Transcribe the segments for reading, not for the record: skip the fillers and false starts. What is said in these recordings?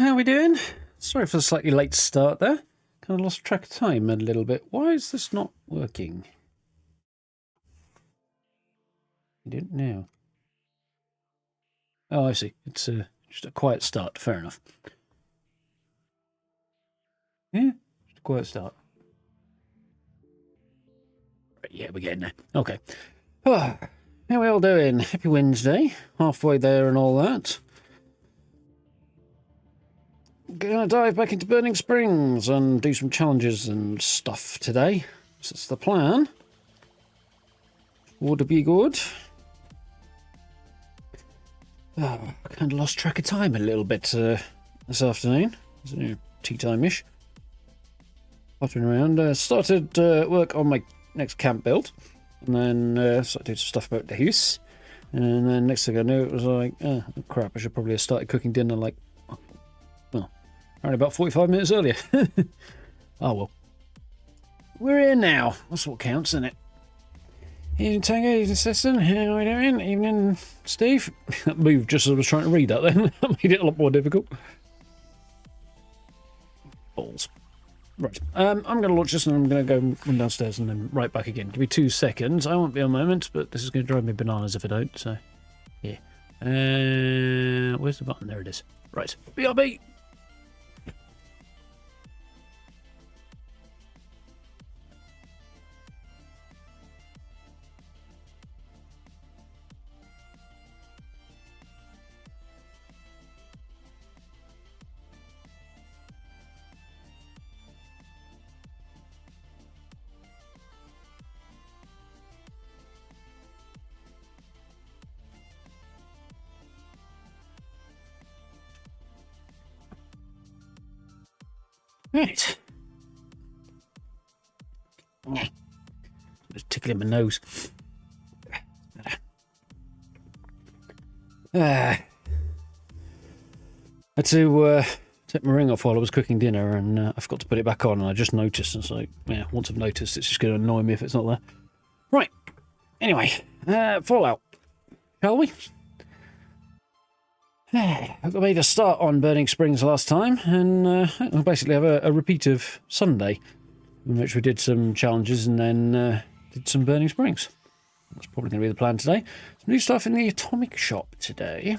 how are we doing? Sorry for the slightly late start there. Kind of lost track of time a little bit. Why is this not working? I don't know. Oh, I see. It's just a quiet start. Fair enough. Yeah, just a quiet start. Right, yeah, we're getting there. Okay. Oh, how are we all doing? Happy Wednesday. Halfway there and all that. Gonna dive back into Burning Springs and do some challenges and stuff today. So that's the plan. Would be good. Oh, I kind of lost track of time a little bit this afternoon. It's tea time-ish. Pottering around. Started work on my next camp build. And then started doing some stuff about the house. And then next thing I knew, it was like, oh crap, I should probably have started cooking dinner like, well, around about 45 minutes earlier. Oh well. We're here now. That's what counts, isn't it? Evening Tango, evening Sesson, how are we doing? Evening Steve. That move just as I was trying to read that then. That made it a lot more difficult. Balls. Right, I'm going to launch this and I'm going to go run downstairs and then right back again. Give me 2 seconds. I won't be a moment, but this is going to drive me bananas if I don't, so yeah. Where's the button? There it is. Right, BRB! Right. Just tickling my nose. I had to take my ring off while I was cooking dinner and I forgot to put it back on and I just noticed. And it's like, yeah, once I've noticed, it's just going to annoy me if it's not there. Right. Anyway, Fallout. Shall we? I made a start on Burning Springs last time, and we'll basically have a repeat of Sunday, in which we did some challenges and then did some Burning Springs. That's probably going to be the plan today. Some new stuff in the Atomic Shop today.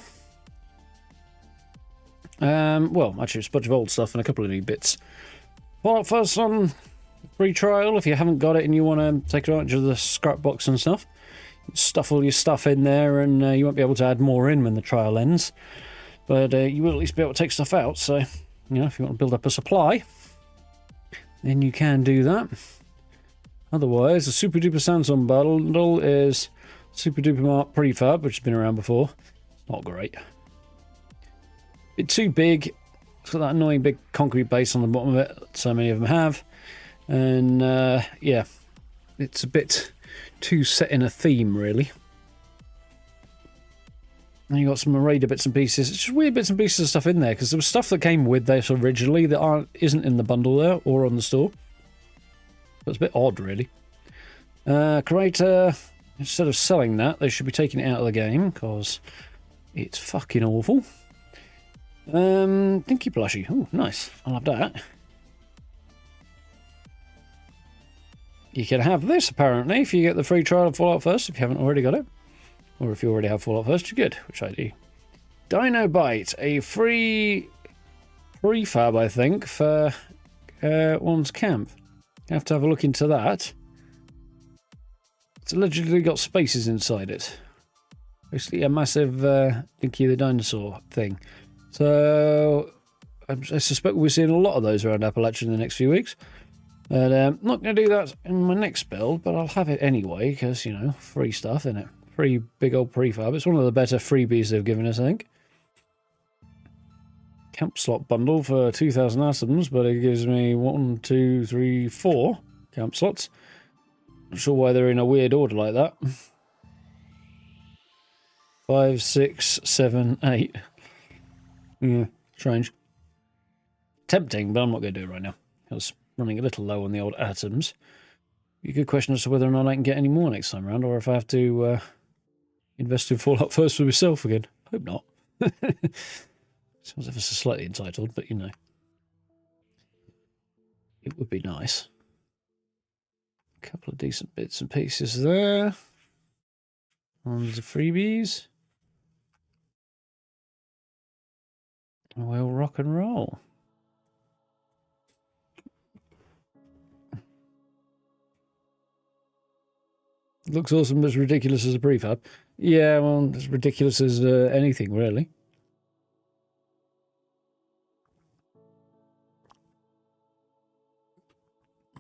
Well, actually, it's a bunch of old stuff and a couple of new bits. Fallout first on free trial, if you haven't got it and you want to take advantage of the scrap box and stuff. Stuff all your stuff in there and you won't be able to add more in when the trial ends, but you will at least be able to take stuff out, so you know, if you want to build up a supply then you can do that. Otherwise, the Super Duper Samsung bundle is Super Duper Mark Prefab, which has been around before. It's not great, bit too big. It's got that annoying big concrete base on the bottom of it that so many of them have, and yeah, it's a bit too set in a theme, really. And you got some Raider bits and pieces. It's just weird bits and pieces of stuff in there because there was stuff that came with this originally that isn't in the bundle there or on the store. So it's a bit odd, really. Creator, instead of selling that, they should be taking it out of the game because it's fucking awful. Dinky plushie. Oh, nice. I love that. You can have this, apparently, if you get the free trial of Fallout first, if you haven't already got it. Or if you already have Fallout first, you're good, which I do. Dino Bite, a free prefab, I think, for one's camp. You have to have a look into that. It's allegedly got spaces inside it. Basically a massive Dinky the Dinosaur thing. So I suspect we're seeing a lot of those around Appalachia in the next few weeks. But I'm not going to do that in my next build, but I'll have it anyway, because, you know, free stuff, innit? Free big old prefab. It's one of the better freebies they've given us, I think. Camp slot bundle for 2,000 atoms, but it gives me 1, 2, 3, 4 camp slots. Not sure why they're in a weird order like that. 5, 6, 7, 8. Yeah, strange. Tempting, but I'm not going to do it right now. Because running a little low on the old atoms. Be a good question as to whether or not I can get any more next time around, or if I have to invest in Fallout first for myself again. Hope not. Sounds ever so slightly entitled, but you know. It would be nice. A couple of decent bits and pieces there. On the freebies. We'll rock and roll. Looks awesome, but as ridiculous as a prefab. Yeah, well, as ridiculous as anything, really.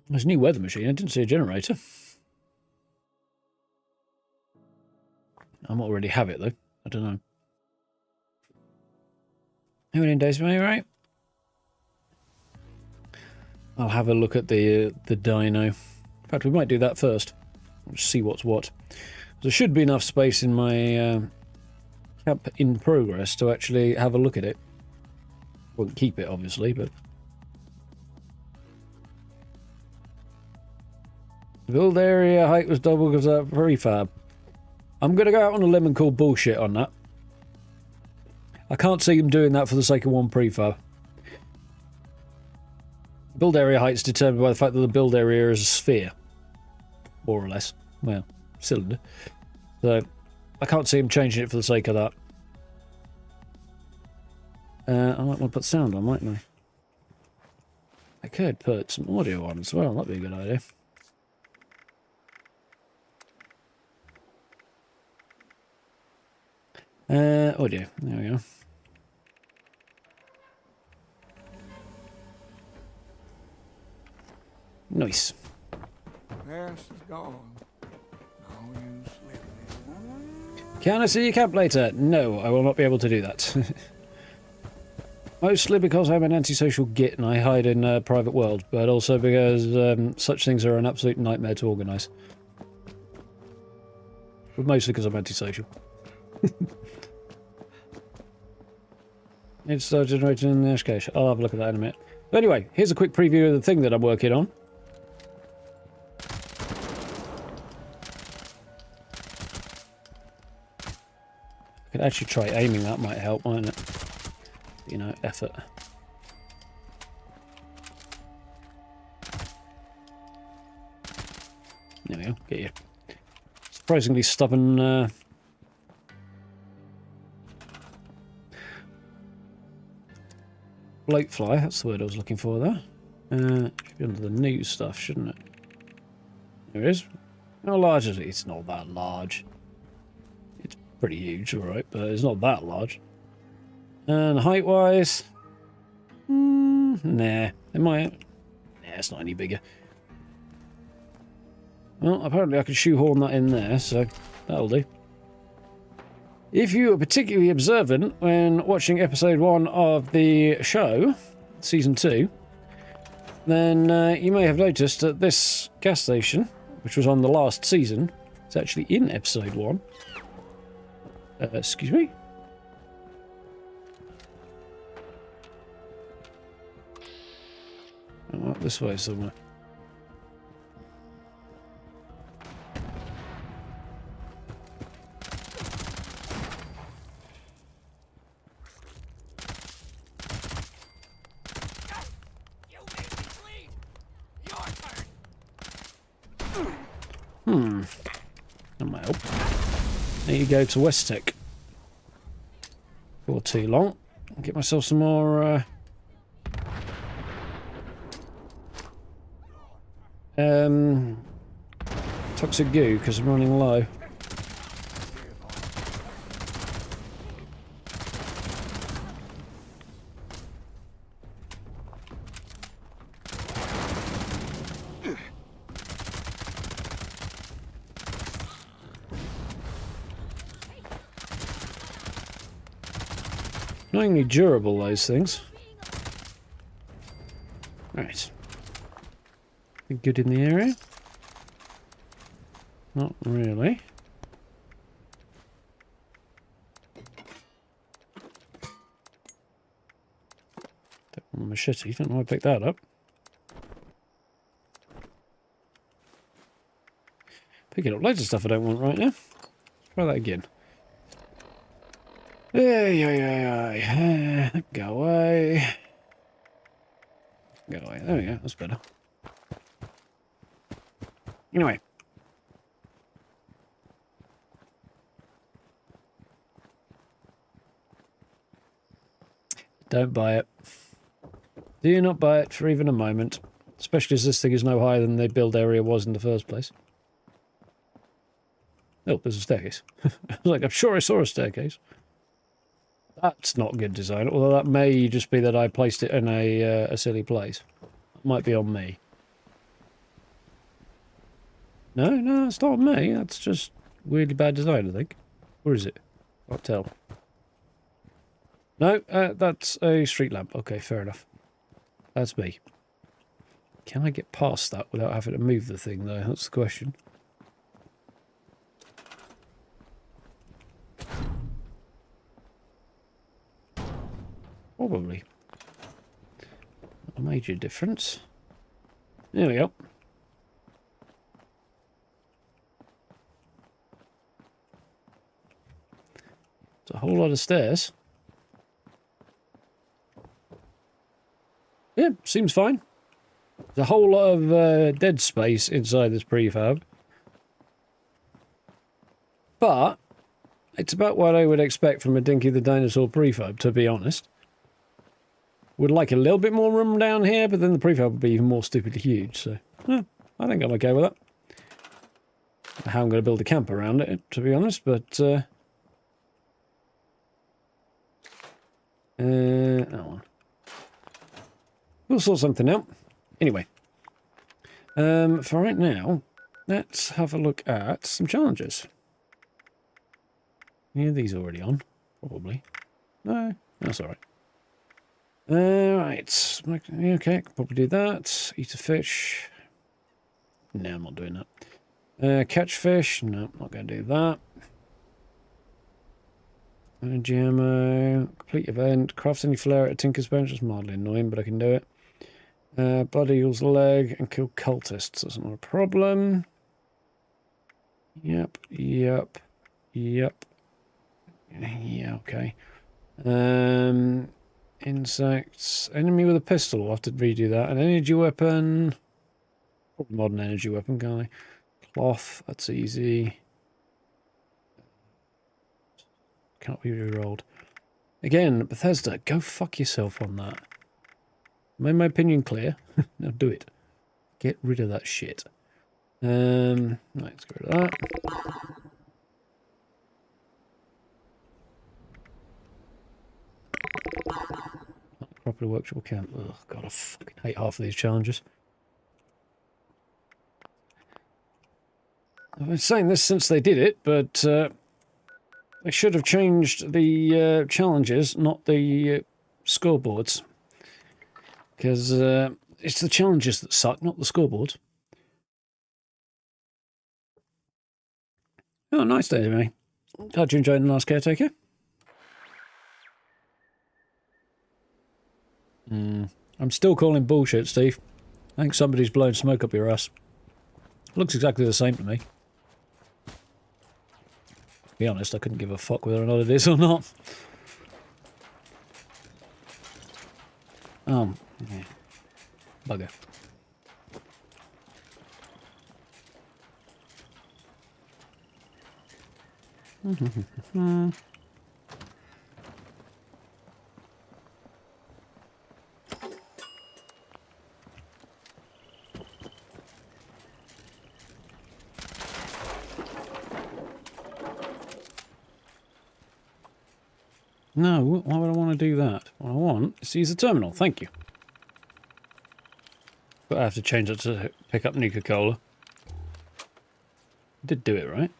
There's a new weather machine. I didn't see a generator. I might already have it, though. I don't know. How many days am I, right? I'll have a look at the dyno. In fact, we might do that first. See what's what. There should be enough space in my camp in progress to actually have a look at it. Won't keep it, obviously, but... The build area height was double because of that prefab. I'm going to go out on a limb and call bullshit on that. I can't see them doing that for the sake of one prefab. Build area height is determined by the fact that the build area is a sphere. More or less. Well, cylinder. So, I can't see him changing it for the sake of that. I might want to put sound on, mightn't I? I could put some audio on as well. That'd be a good idea. Audio. There we go. Nice. There she's gone. No use living. Can I see your camp later? No, I will not be able to do that. Mostly because I'm an antisocial git and I hide in a private world, but also because such things are an absolute nightmare to organise. But mostly because I'm antisocial. It's generated in the hash cache. I'll have a look at that in a minute. But anyway, here's a quick preview of the thing that I'm working on. I could actually try aiming, that might help, mightn't it? You know, effort. There we go, get you. Surprisingly stubborn bloatfly, that's the word I was looking for there. Should be under the new stuff, shouldn't it? There it is. How large is it? It's not that large. It's pretty huge, alright, but it's not that large. And height-wise... nah. It might... Nah, it's not any bigger. Well, apparently I can shoehorn that in there, so that'll do. If you were particularly observant when watching episode 1 of the show, season 2, then you may have noticed that this gas station, which was on the last season, is actually in episode 1. Excuse me? Oh, up this way somewhere. That might help. Need to go to West Tech for too long. I'll get myself some more toxic goo because I'm running low. Annoyingly durable, those things. Right. Good in the area? Not really. That one machete, don't know why I picked that up. Picking up loads of stuff I don't want right now. Let's try that again. Go away. Go away. There we go. That's better. Anyway. Don't buy it. Do not buy it for even a moment. Especially as this thing is no higher than the build area was in the first place. Oh, there's a staircase. I was like, I'm sure I saw a staircase. That's not good design, although that may just be that I placed it in a silly place. It might be on me. No, it's not on me. That's just weirdly bad design, I think. Where is it? Can't tell. No, that's a street lamp. Okay, fair enough. That's me. Can I get past that without having to move the thing, though? That's the question. Probably. Not a major difference. There we go. It's a whole lot of stairs. Yeah, seems fine. There's a whole lot of dead space inside this prefab. But it's about what I would expect from a Dinky the Dinosaur prefab, to be honest. Would like a little bit more room down here, but then the prefab would be even more stupidly huge, so I think I'm okay with that. How I'm going to build a camp around it, to be honest, but that one. We'll sort something out. Anyway, for right now, let's have a look at some challenges. Yeah, these already on, probably. No, that's all right. Right, okay, I can probably do that. Eat a fish. No, I'm not doing that. Catch fish. No, not going to do that. Energy ammo. Complete event. Craft any flare at a tinker's bench. It's mildly annoying, but I can do it. Blood eagle's leg and kill cultists. That's not a problem. Yep. Yeah, okay. Insects. Enemy with a pistol. I'll have to redo that. An energy weapon. Probably modern energy weapon, can't I? Cloth. That's easy. Can't be re-rolled. Again, Bethesda, go fuck yourself on that. Made my opinion clear. Now do it. Get rid of that shit. Right, let's get rid of that. Properly workshop camp. Oh god, I fucking hate half of these challenges. I've been saying this since they did it, but they should have changed the challenges, not the scoreboards. Because it's the challenges that suck, not the scoreboards. Oh, nice day, Jimmy. Glad you enjoyed the last caretaker. I'm still calling bullshit, Steve. I think somebody's blown smoke up your ass. Looks exactly the same to me. To be honest, I couldn't give a fuck whether or not it is or not. Yeah. Bugger. No, why would I want to do that? What I want is to use the terminal, thank you. But I have to change it to pick up Nuka-Cola. I did do it, right?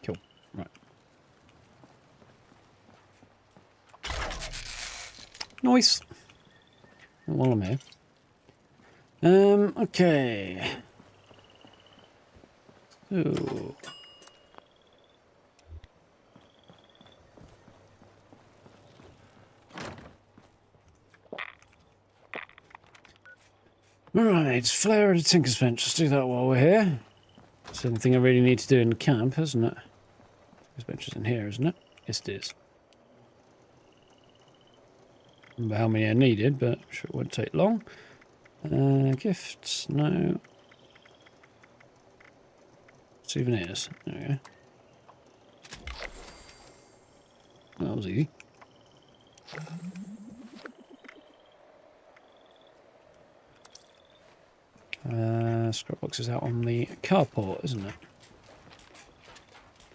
Cool, right. Nice. While I'm here. Okay. So... Right, flare at a tinker's bench. Let's do that while we're here. It's the only thing I really need to do in the camp, isn't it? This bench is in here, isn't it? Yes, it is. Remember how many I needed, but I'm sure it won't take long. Gifts, no. Souvenirs, there we go. That was easy. Scrapbox is out on the carport, isn't it?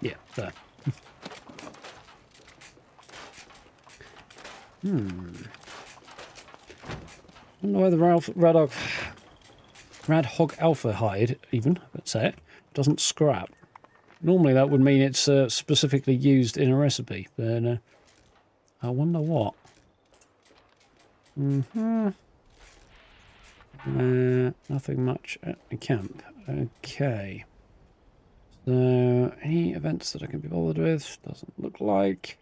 Yeah, there. I don't know why the Radhog Alpha hide, even, let's say it, doesn't scrap. Normally that would mean it's specifically used in a recipe, but I wonder what. Nothing much at the camp. Okay. So, any events that I can be bothered with? Doesn't look like.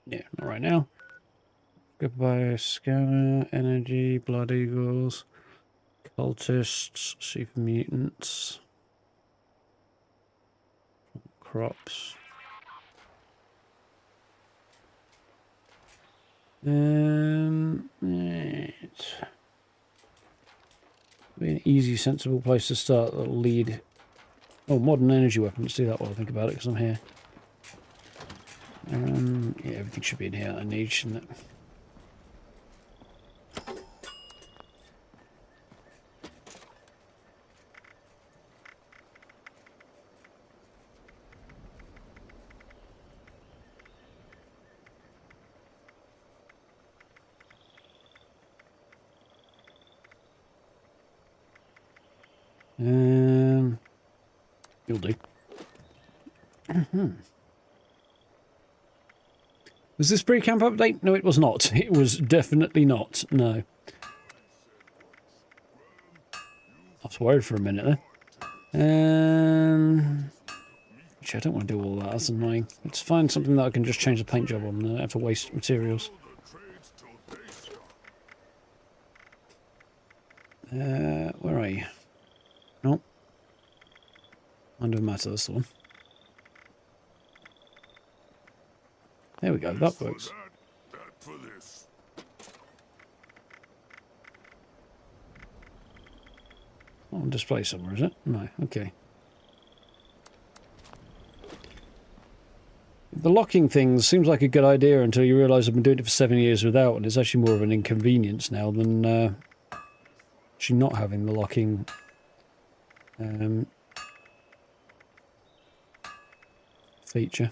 Yeah, not right now. Goodbye, scanner, energy, blood eagles, cultists, super mutants, crops. It's be an easy, sensible place to start. That'll lead. Oh, modern energy weapon. Let's do that while I think about it, because I'm here. Yeah, everything should be in here that I need, shouldn't it? You'll do. Was this pre-camp update? No, it was not. It was definitely not. No. I was worried for a minute there. Actually, I don't want to do all that. That's annoying. Let's find something that I can just change the paint job on. I don't have to waste materials. Where are you? Nope. Under matter, that's the one. There we go, that works. On display somewhere, is it? No, okay. The locking thing seems like a good idea until you realise I've been doing it for 7 years without, and it's actually more of an inconvenience now than actually not having the locking feature.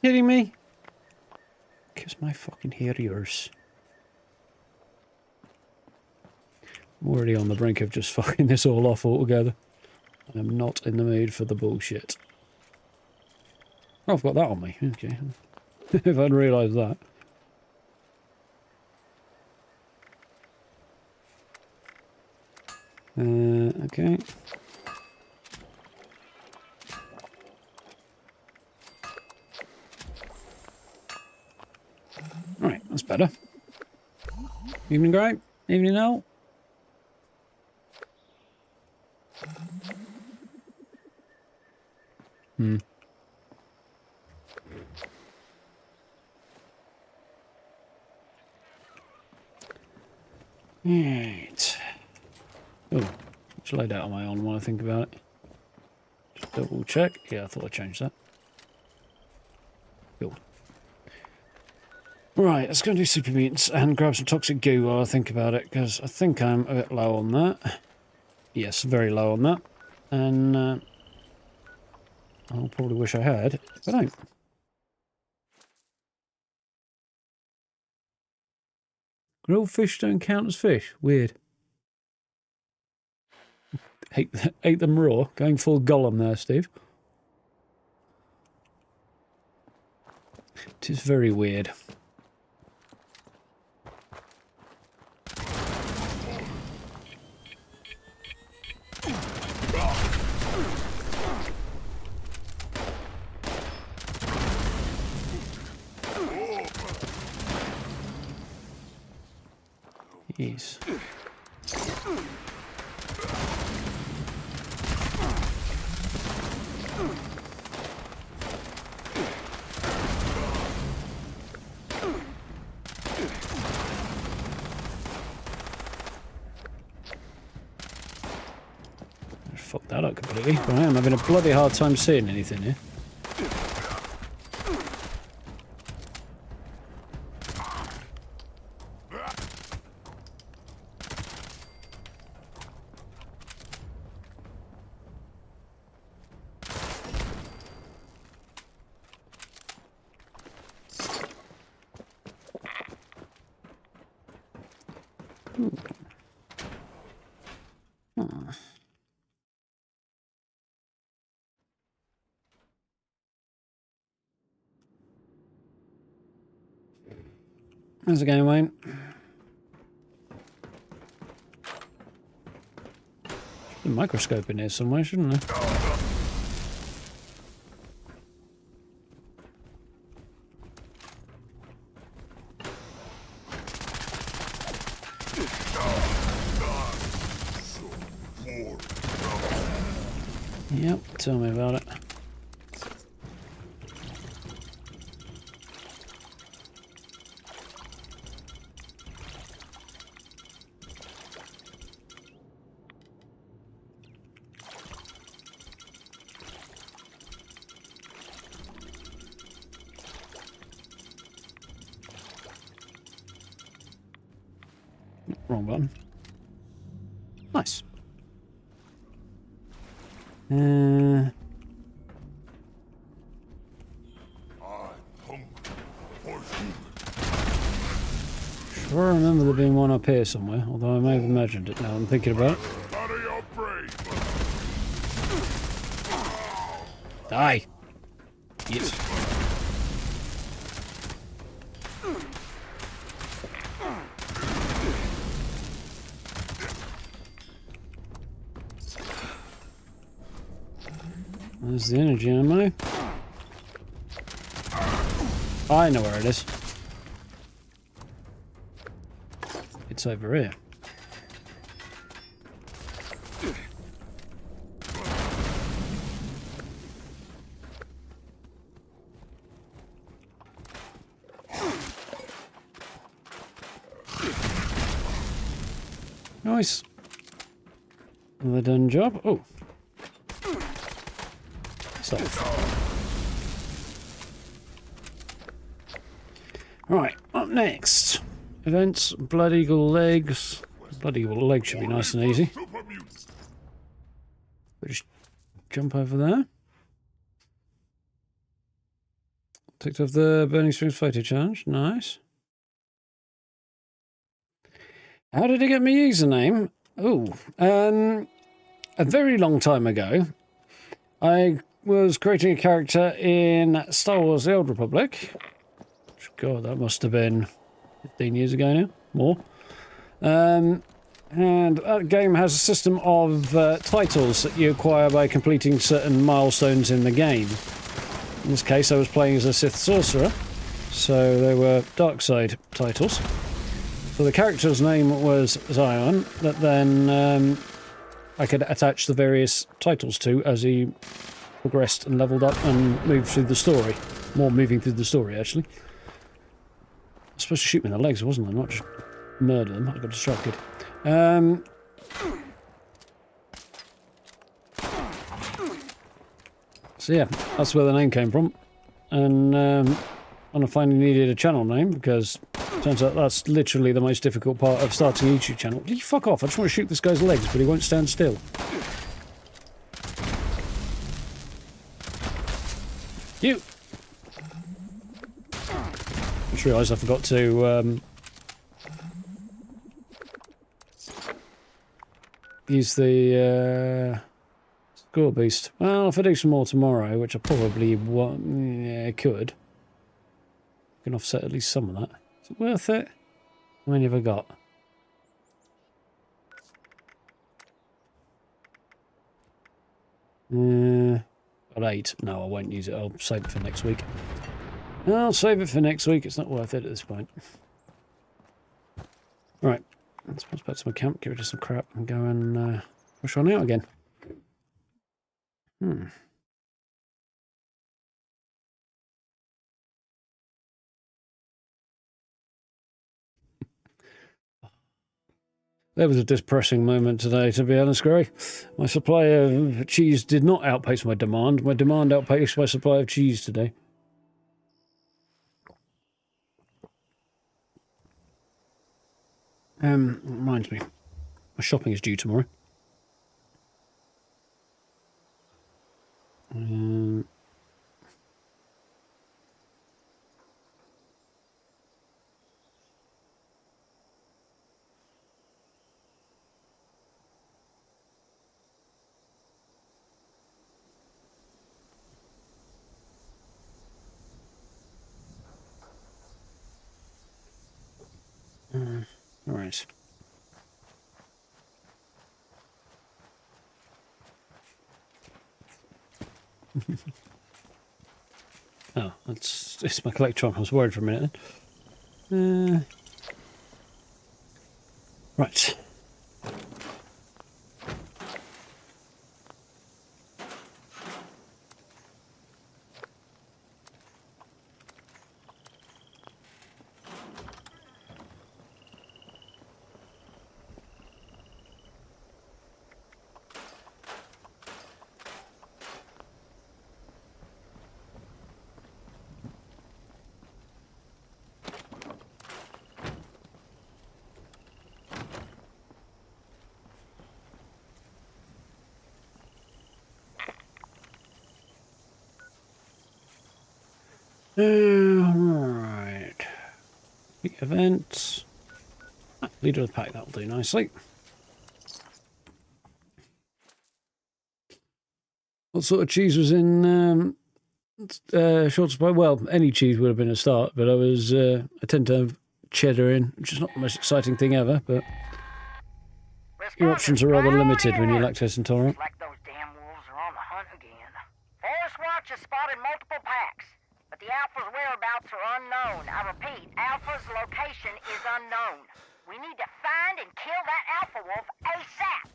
Kidding me? Kiss my fucking hair yours. I'm already on the brink of just fucking this all off altogether. I'm not in the mood for the bullshit. Oh, I've got that on me. Okay. If I'd realised that. Okay. Right, that's better. Evening, Greg. Evening, Al. Right. Oh, which loadout am I on when I think about it? Just double check. Yeah, I thought I changed that. Cool. Right, let's go and do super mutants and grab some toxic goo while I think about it, because I think I'm a bit low on that. Yes, very low on that. And I'll probably wish I had, but I don't. Grilled fish don't count as fish. Weird. Ate them raw. Going full Gollum there, Steve. It is very weird. Yes. fucked that up completely. But I am having a bloody hard time seeing anything here. How's it going, Wayne? A microscope in here somewhere, shouldn't there? Yep, tell me about it. Wrong button. Nice. Sure, I remember there being one up here somewhere, although I may have imagined it now I'm thinking about it. Die! Yes. There's the energy ammo. I know where it is. It's over here. Nice. Another done job. Oh. Right, up next. Events, Blood Eagle legs. Blood Eagle legs should be nice and easy. We'll just jump over there. Ticked off the Burning Springs photo challenge. Nice. How did I get my username? Oh, a very long time ago, I was creating a character in Star Wars The Old Republic. God, that must have been 15 years ago now, more. And that game has a system of titles that you acquire by completing certain milestones in the game. In this case, I was playing as a Sith Sorcerer, so they were dark side titles. So the character's name was Xion, that then I could attach the various titles to as he progressed and leveled up and moved through the story. More moving through the story, actually. I was supposed to shoot me in the legs, wasn't I? Not just murder them. I got distracted. So yeah, that's where the name came from. And I finally needed a channel name because it turns out that's literally the most difficult part of starting a YouTube channel. You fuck off, I just want to shoot this guy's legs, but he won't stand still. You! I just realised I forgot to use the score beast. Well, if I do some more tomorrow, which I probably could, I can offset at least some of that. Is it worth it? How many have I got? Got 8. No, I won't use it. I'll save it for next week. I'll save it for next week. It's not worth it at this point. Right. Let's pass back to my camp, get rid of some crap, and go and push on out again. There was a depressing moment today, to be honest, Gray. My supply of cheese did not outpace my demand. My demand outpaced my supply of cheese today. Reminds me, my shopping is due tomorrow. All right. Oh, it's my collectron. I was worried for a minute then. Right. Right. The event. Leader of the pack, that'll do nicely. What sort of cheese was in short supply? Well, any cheese would have been a start, but I tend to have cheddar in, which is not the most exciting thing ever, but your options are rather limited when you're lactose intolerant. Like those damn wolves are on the hunt again. Forest Watch has spotted multiple packs, but the Alpha's whereabouts are unknown. I repeat, Alpha's location is unknown. We need to find and kill that Alpha wolf ASAP.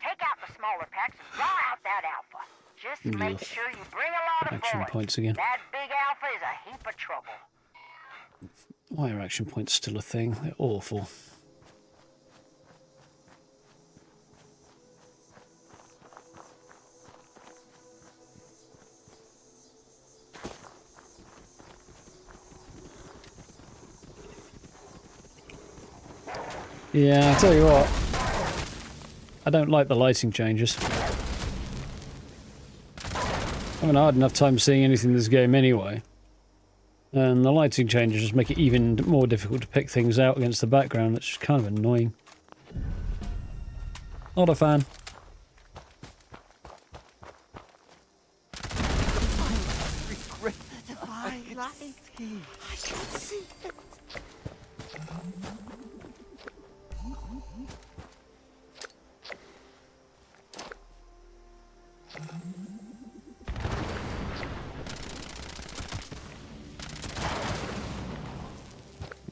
Take out the smaller packs and draw out that Alpha. Just make sure you bring a lot of Action boys. points again. That big Alpha is a heap of trouble. Why are action points still a thing? They're awful. Yeah, I tell you what, I don't like the lighting changes. I haven't had enough time seeing anything in this game anyway. And the lighting changes just make it even more difficult to pick things out against the background. It's just kind of annoying. Not a fan. I can see it.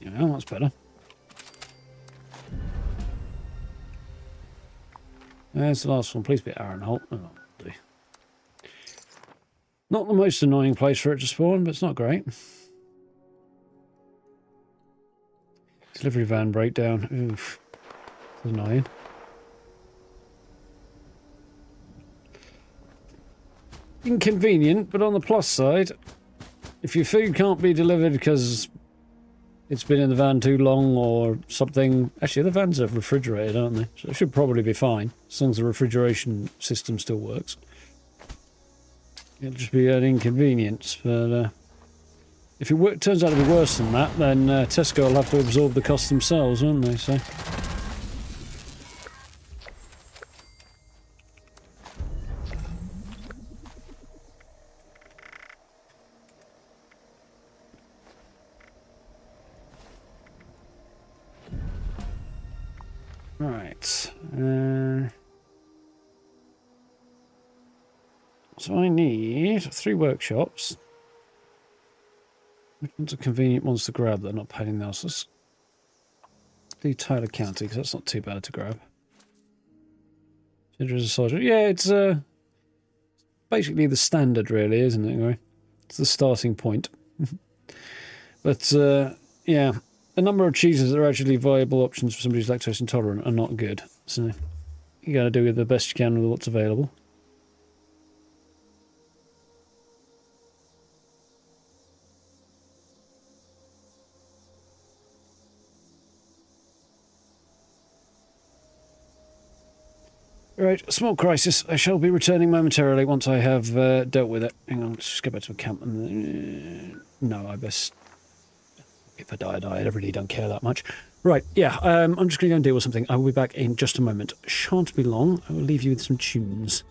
Yeah, that's better. There's the last one. Please be Aaron Holt. Oh, do. Not the most annoying place for it to spawn, but it's not great. Delivery van breakdown. Oof. That's annoying. Inconvenient, but on the plus side, if your food can't be delivered because it's been in the van too long or something... Actually, the vans are refrigerated, aren't they? So it should probably be fine, as long as the refrigeration system still works. It'll just be an inconvenience, but if it turns out to be worse than that, then Tesco will have to absorb the cost themselves, won't they? So... Right. So I need 3 workshops. Which ones are convenient ones to grab that are not pain in the ass? Let's do Tyler County, because that's not too bad to grab. There's a soldier. Yeah, it's basically the standard, really, isn't it? It's the starting point. But, yeah. the number of cheeses that are actually viable options for somebody who's lactose intolerant are not good. So you got to do the best you can with what's available. Right, small crisis. I shall be returning momentarily once I have dealt with it. Hang on, let's just go back to a camp. And no, I best... If I die, I die. I really don't care that much. Right, yeah, I'm just going to go and deal with something. I will be back in just a moment. Shan't be long. I will leave you with some tunes.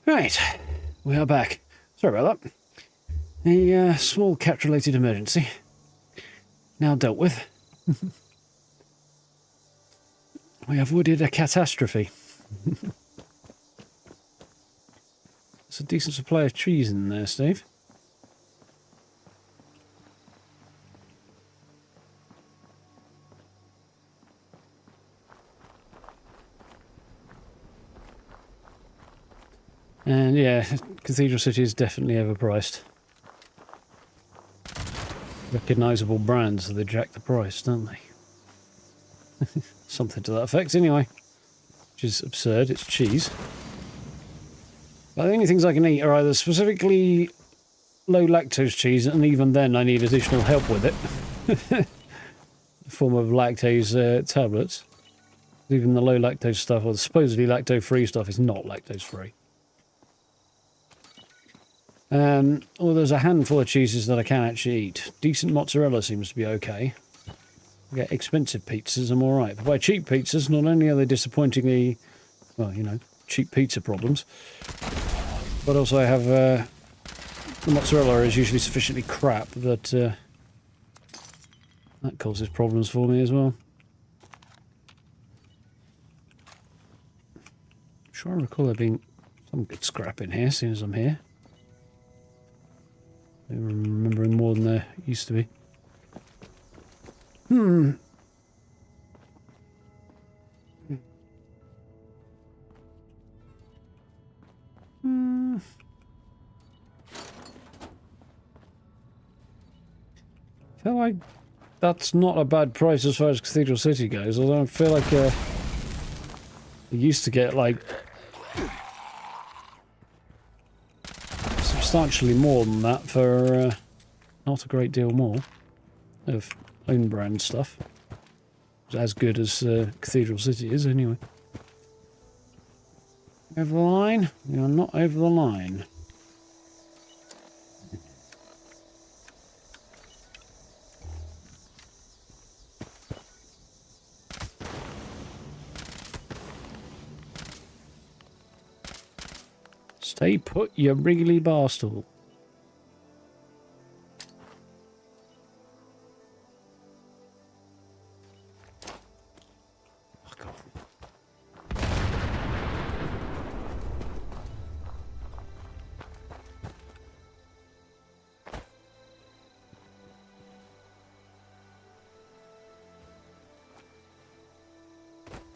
Right, we are back. Sorry about that. A small cat-related emergency. Now dealt with. We avoided a catastrophe. There's a decent supply of cheese in there, Steve. And yeah, Cathedral City is definitely overpriced. Recognisable brands, so they jack the price, don't they? Something to that effect, anyway. Which is absurd, it's cheese. But the only things I can eat are either specifically low lactose cheese, and even then I need additional help with it. In the form of lactose tablets. Even the low lactose stuff, or the supposedly lactose-free stuff, is not lactose-free. Well, there's a handful of cheeses that I can actually eat. Decent mozzarella seems to be okay. I get expensive pizzas, I'm alright. But by cheap pizzas, not only are they disappointingly, well, you know, cheap pizza problems, but also I have, the mozzarella is usually sufficiently crap that, that causes problems for me as well. I'm sure I recall there being some good scrap in here, seeing as I'm here. I'm remembering more than there used to be. I feel like that's not a bad price as far as Cathedral City goes, although I feel like you used to get like substantially more than that for not a great deal more of own brand stuff. It's as good as Cathedral City is anyway. Over the line? You're not over the line. Stay put, you wriggly barstool. Fuck off.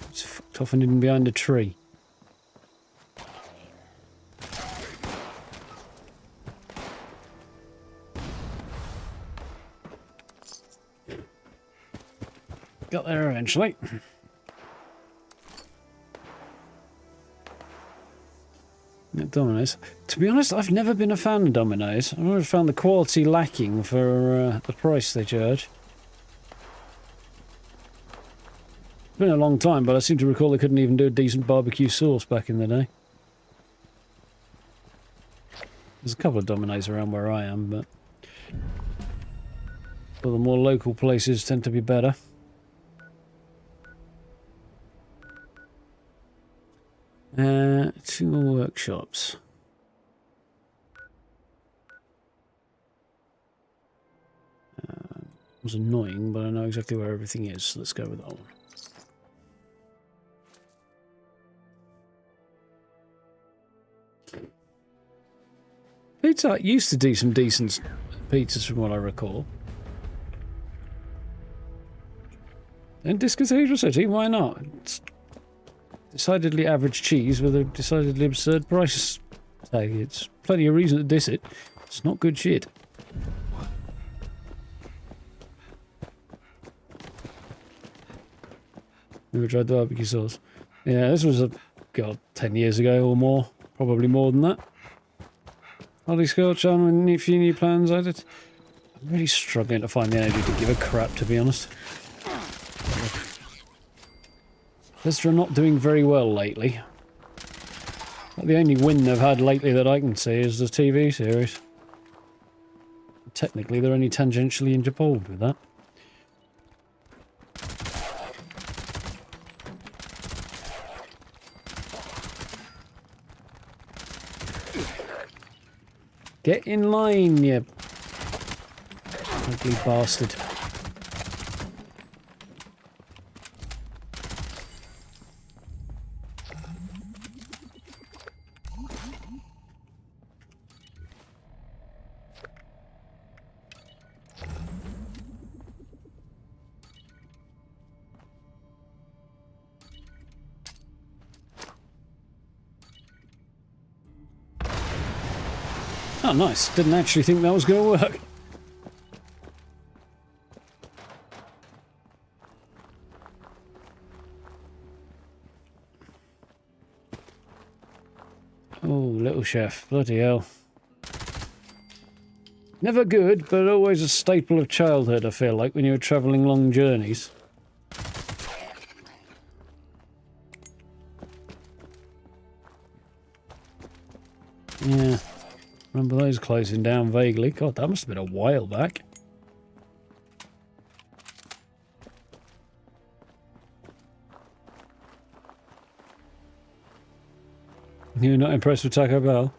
It's fucked off and hidden behind a tree. Got there eventually. Dominoes. To be honest, I've never been a fan of Dominoes. I've always found the quality lacking for the price they charge. It's been a long time, but I seem to recall they couldn't even do a decent barbecue sauce back in the day. There's a couple of Dominoes around where I am, but well, the more local places tend to be better. Two more workshops. It was annoying, but I know exactly where everything is, so let's go with that one. Pizza Hut used to do some decent pizzas from what I recall. And this Cathedral City, why not? It's decidedly average cheese with a decidedly absurd price tag. It's plenty of reason to diss it. It's not good shit. Never tried the barbecue sauce. Yeah, this was God, 10 years ago or more. Probably more than that. Holly Scorch on a few new plans added. I'm really struggling to find the energy to give a crap, to be honest. Bethesda are not doing very well lately. The only win they've had lately that I can see is the TV series. Technically, they're only tangentially involved with that. Get in line, you ugly bastard. Oh, nice. Didn't actually think that was going to work. Oh, little chef. Bloody hell. Never good, but always a staple of childhood, I feel like, when you were travelling long journeys. Yeah. Remember those closing down vaguely. God, that must have been a while back. You're not impressed with Taco Bell?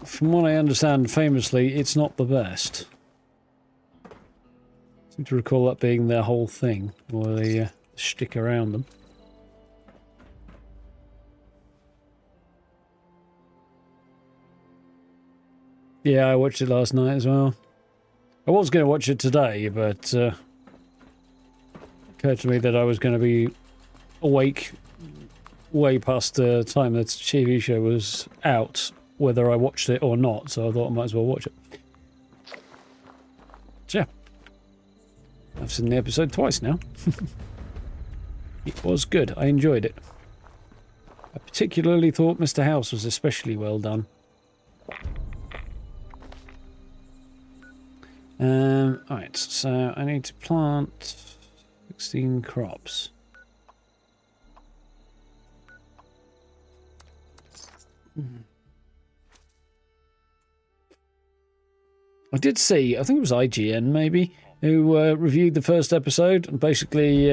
From what I understand, famously, it's not the best. I seem to recall that being their whole thing, or the shtick around them. Yeah, I watched it last night as well. I was going to watch it today, but it occurred to me that I was going to be awake way past the time that the TV show was out, whether I watched it or not, so I thought I might as well watch it. So yeah, I've seen the episode twice now. It was good. I enjoyed it. I particularly thought Mr. House was especially well done. Alright, so I need to plant 16 crops. I did see, I think it was IGN maybe, who reviewed the first episode and basically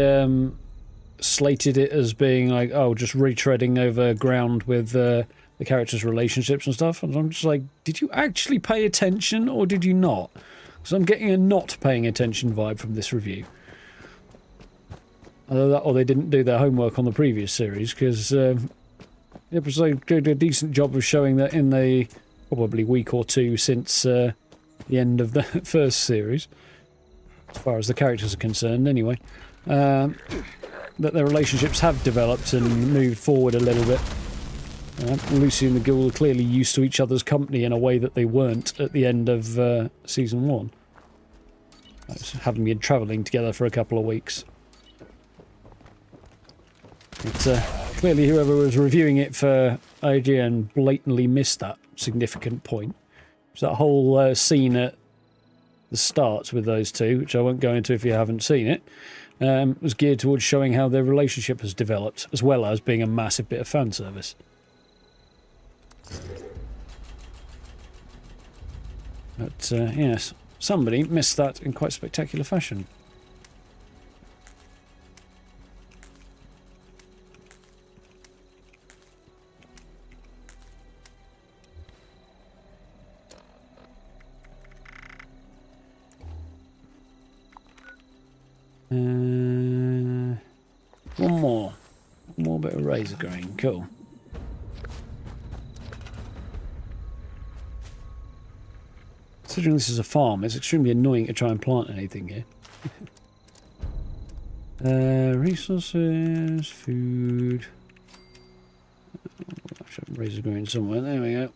slated it as being like, oh, just retreading over ground with the characters' relationships and stuff. And I'm just like, did you actually pay attention or did you not? Because I'm getting a not paying attention vibe from this review. Either that or they didn't do their homework on the previous series, because the episode did a decent job of showing that in the probably week or two since the end of the first series, as far as the characters are concerned anyway, that their relationships have developed and moved forward a little bit. Lucy and the Ghoul are clearly used to each other's company in a way that they weren't at the end of season 1. Having been travelling together for a couple of weeks. But clearly whoever was reviewing it for IGN blatantly missed that significant point. So that whole scene at the start with those two, which I won't go into if you haven't seen it, was geared towards showing how their relationship has developed, as well as being a massive bit of fan service. But yes, somebody missed that in quite spectacular fashion. One more bit of razor grain, cool. Considering this is a farm, it's extremely annoying to try and plant anything here. Resources, food. I should have razor grain somewhere. There we go.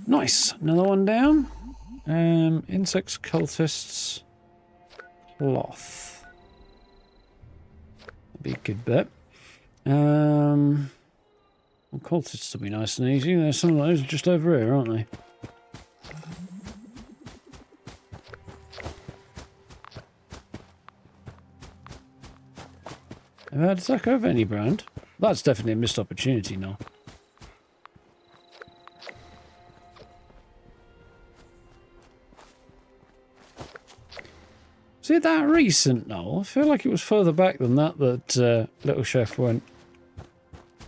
Nice, another one down. Insects, cultists, cloth. That'd be a good bit. Well, cultists will be nice and easy. There's some of those just over here, aren't they? Have I had attack over any brand? That's definitely a missed opportunity now. Is it that recent now? I feel like it was further back than that Little Chef went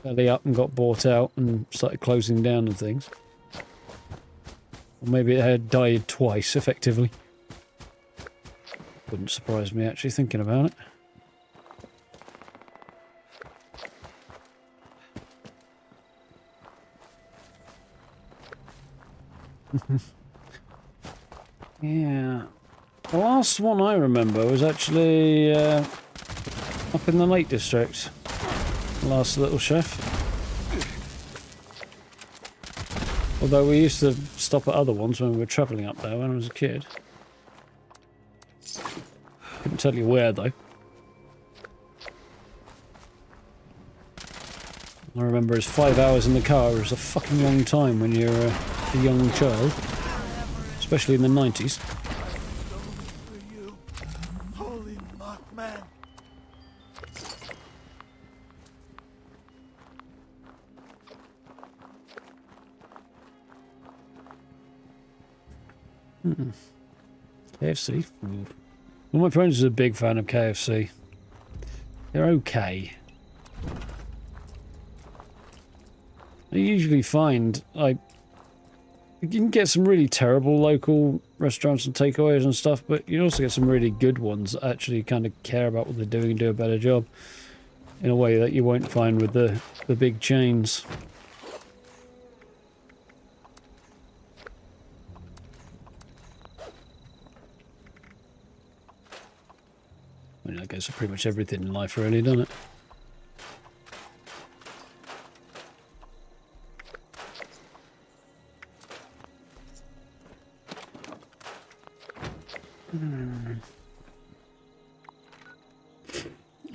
belly up and got bought out and started closing down and things. Or maybe it had died twice, effectively. Wouldn't surprise me, actually, thinking about it. Yeah. The last one I remember was actually up in the Lake District. The last Little Chef. Although we used to stop at other ones when we were travelling up there when I was a kid. Couldn't tell you where though. I remember it's 5 hours in the car is a fucking long time when you're a young child. Especially in the 90s. KFC food. One of my friends is a big fan of KFC. They're okay. I usually find, like, you can get some really terrible local restaurants and takeaways and stuff, but you also get some really good ones that actually kind of care about what they're doing and do a better job in a way that you won't find with the big chains. I mean, that goes for pretty much everything in life, really, doesn't it?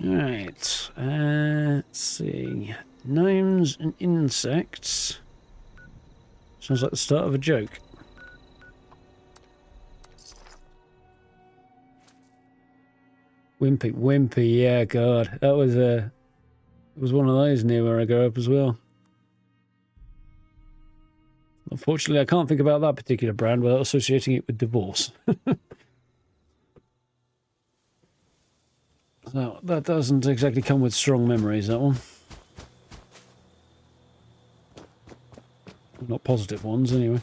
Right, let's see. Gnomes and insects. Sounds like the start of a joke. Wimpy, yeah, God. That was it was one of those near where I grew up as well. Unfortunately, I can't think about that particular brand without associating it with divorce. So, that doesn't exactly come with strong memories, that one. Not positive ones, anyway.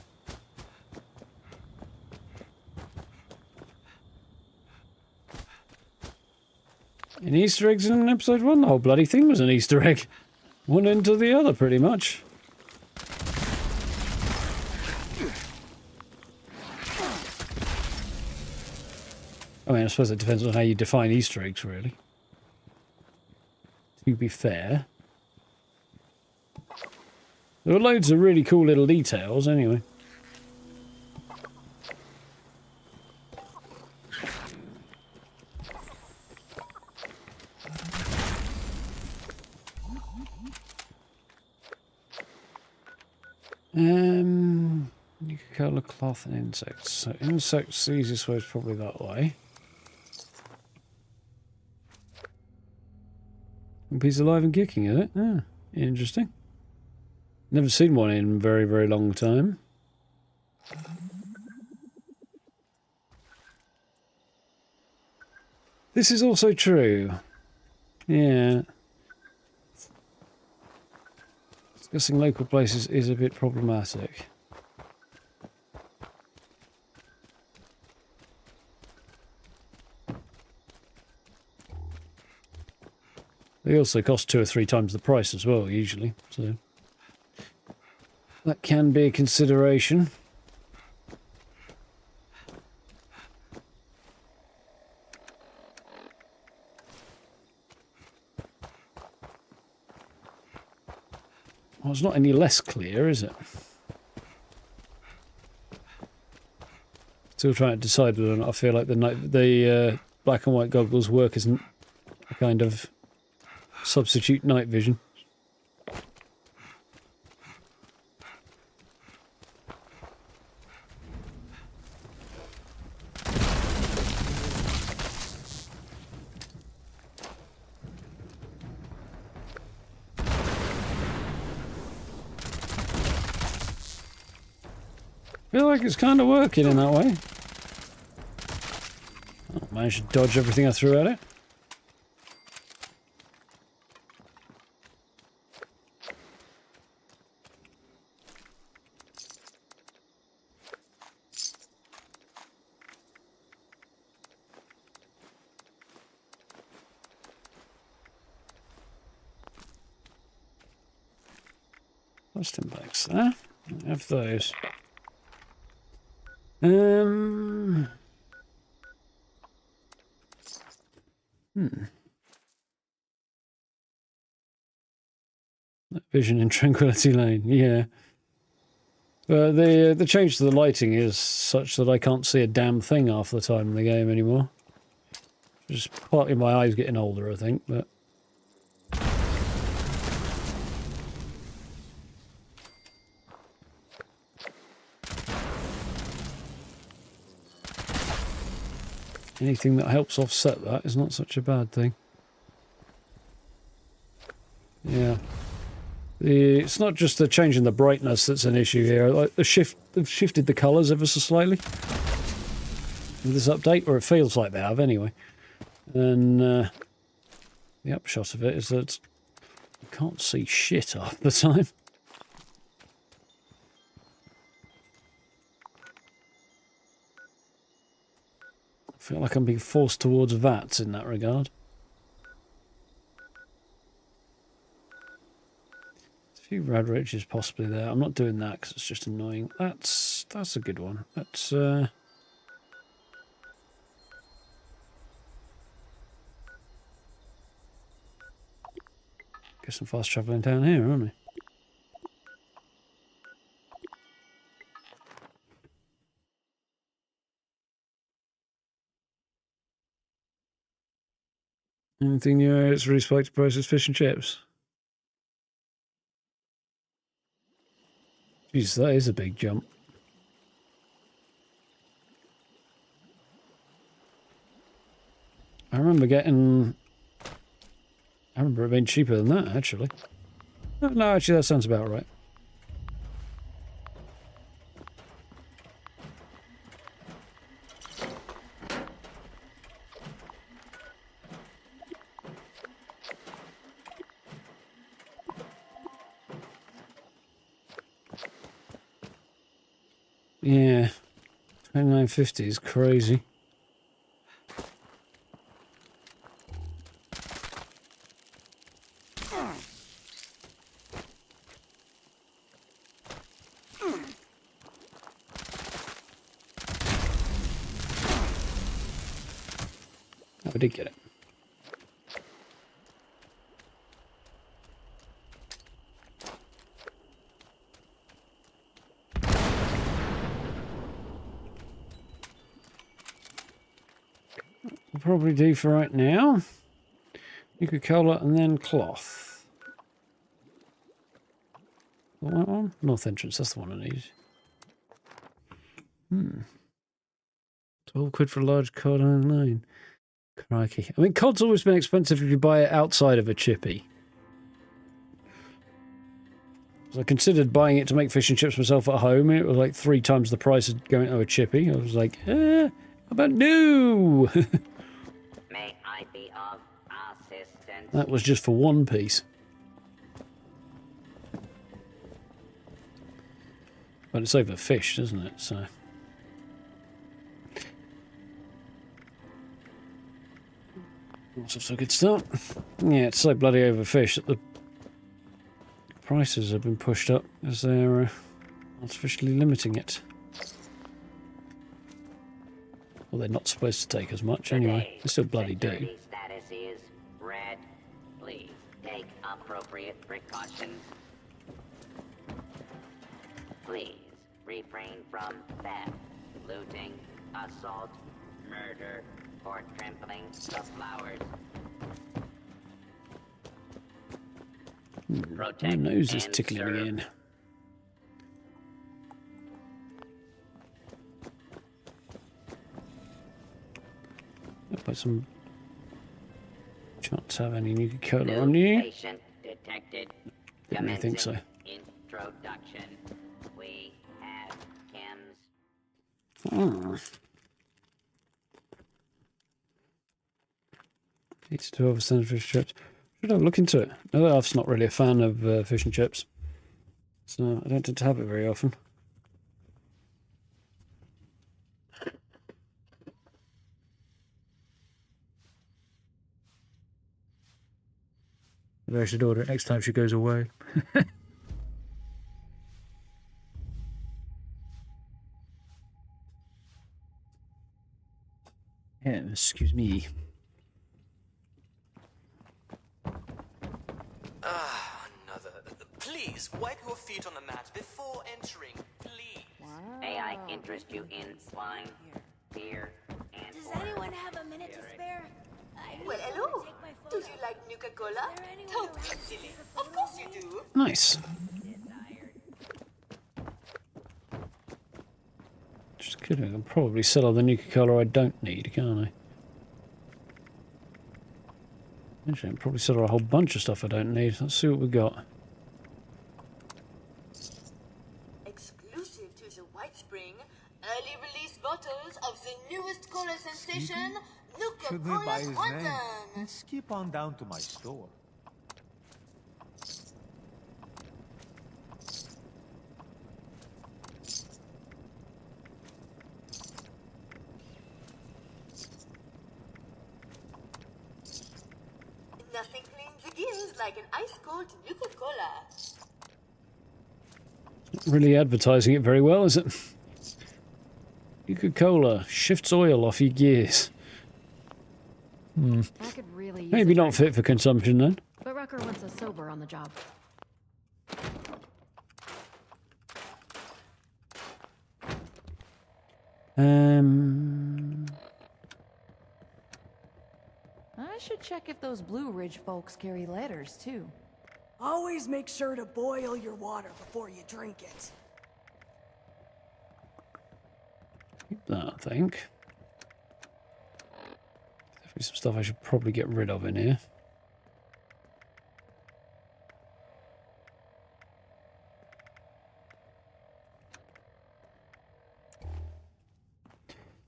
Any Easter eggs in episode 1? The whole bloody thing was an Easter egg. One into the other, pretty much. I mean, I suppose it depends on how you define Easter eggs, really. To be fair. There were loads of really cool little details, anyway. You could colour cloth and insects. So insects, the easiest way is probably that way. One piece alive and kicking, is it? Ah, interesting. Never seen one in a very, very long time. This is also true. Yeah. Discussing local places is a bit problematic. They also cost 2 or 3 times the price as well, usually, so that can be a consideration. Well, it's not any less clear, is it? Still trying to decide whether or not I feel like the black and white goggles work as a kind of substitute night vision. I feel like it's kind of working in that way. Oh, managed to dodge everything I threw at it. Plastic bags there. I have those. That vision in Tranquility Lane, yeah. The change to the lighting is such that I can't see a damn thing half the time in the game anymore. Just partly my eyes getting older, I think, but... anything that helps offset that is not such a bad thing. Yeah. It's not just the change in the brightness that's an issue here. Like they've shifted the colours ever so slightly with this update, or it feels like they have anyway. And the upshot of it is that you can't see shit half the time. I feel like I'm being forced towards VATs in that regard. There's a few rad riches possibly there. I'm not doing that because it's just annoying. That's a good one. That's Guess I'm fast travelling down here, aren't I? Anything new? It's really spiked to process fish and chips. Jeez, that is a big jump. I remember it being cheaper than that, actually. No, actually, that sounds about right. Yeah, 29.50 is crazy. Oh, I did get it. We'll probably do for right now. Nuka-Cola and then cloth. That one? North entrance, that's the one I need. 12 quid for a large cod online. Crikey. I mean, cod's always been expensive if you buy it outside of a chippy. So I considered buying it to make fish and chips myself at home. It was like 3 times the price of going to a chippy. I was like, how about no? May I be of assistance? That was just for one piece. But it's over fish, doesn't it? So. Lots of good start. Yeah, it's so bloody overfished that the prices have been pushed up as they're artificially limiting it. Well, they're not supposed to take as much anyway. They still bloody do. Status is red. Please take appropriate precautions. Please refrain from theft, looting, assault, murder, or trampling the flowers. My nose is tickling again. Put some. Can't have any Nuka-Cola on you. Patient detected. Didn't really think so. Introduction. We have chems. Oh. 8 to 12% fish and chips. Should have a look into it. No, Darth's not really a fan of fish and chips, so I don't tend to have it very often. Maybe I should order it next time she goes away. Yeah, excuse me. Another. Please, wipe your feet on the mat before entering, please. May I interest you in wine, beer, and Does or anyone have a minute to spare? Well, hello. Do you like Nuka-Cola? Don't be silly. Of course you do. Nice. Just kidding. I can probably sell all the Nuka-Cola I don't need, can't I? Actually, I can probably sell her a whole bunch of stuff I don't need. Let's see what we got. Exclusive to the White Spring, early release bottles of the newest cola sensation, Should we buy Nuka-Cola his name? Quantum. And skip on down to my store. Nothing cleans the gears like an ice-cold Nuka-Cola. Not really advertising it very well, is it? Nuka-Cola shifts oil off your gears. I could really use Maybe a not drink, fit for consumption then. but Rucker wants us sober on the job. I should check if those Blue Ridge folks carry letters too. Always make sure to boil your water before you drink it. That, I think. Definitely some stuff I should probably get rid of in here.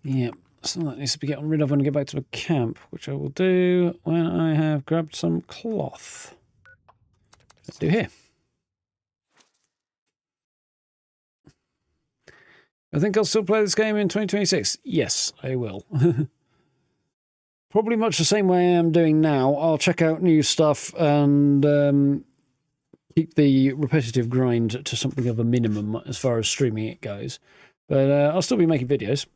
Yep, so that needs to be getting rid of when I get back to the camp, which I will do when I have grabbed some cloth. Let's do here. I think I'll still play this game in 2026. Yes, I will. Probably much the same way I am doing now. I'll check out new stuff and keep the repetitive grind to something of a minimum as far as streaming it goes. But I'll still be making videos.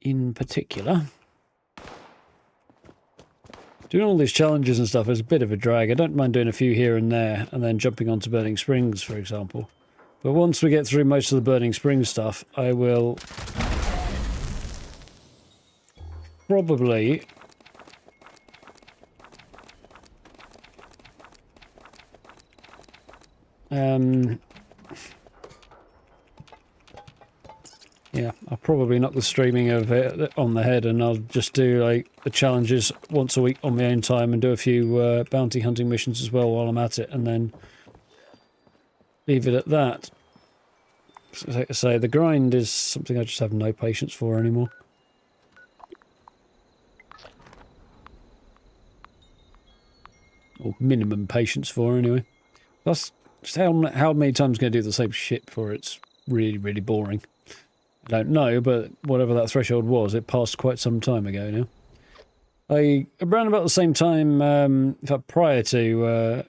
In particular, doing all these challenges and stuff is a bit of a drag. I don't mind doing a few here and there and then jumping onto Burning Springs, for example. But once we get through most of the Burning Springs stuff, I will probably yeah, I'll probably knock the streaming of it on the head, and I'll just do like the challenges once a week on my own time and do a few bounty hunting missions as well while I'm at it, and then leave it at that. Like I say, the grind is something I just have no patience for anymore. Or minimum patience for, anyway. Plus, just how many times can I do the same shit before it's really, really boring? I don't know, but whatever that threshold was, it passed quite some time ago now. Around about the same time, in fact, prior to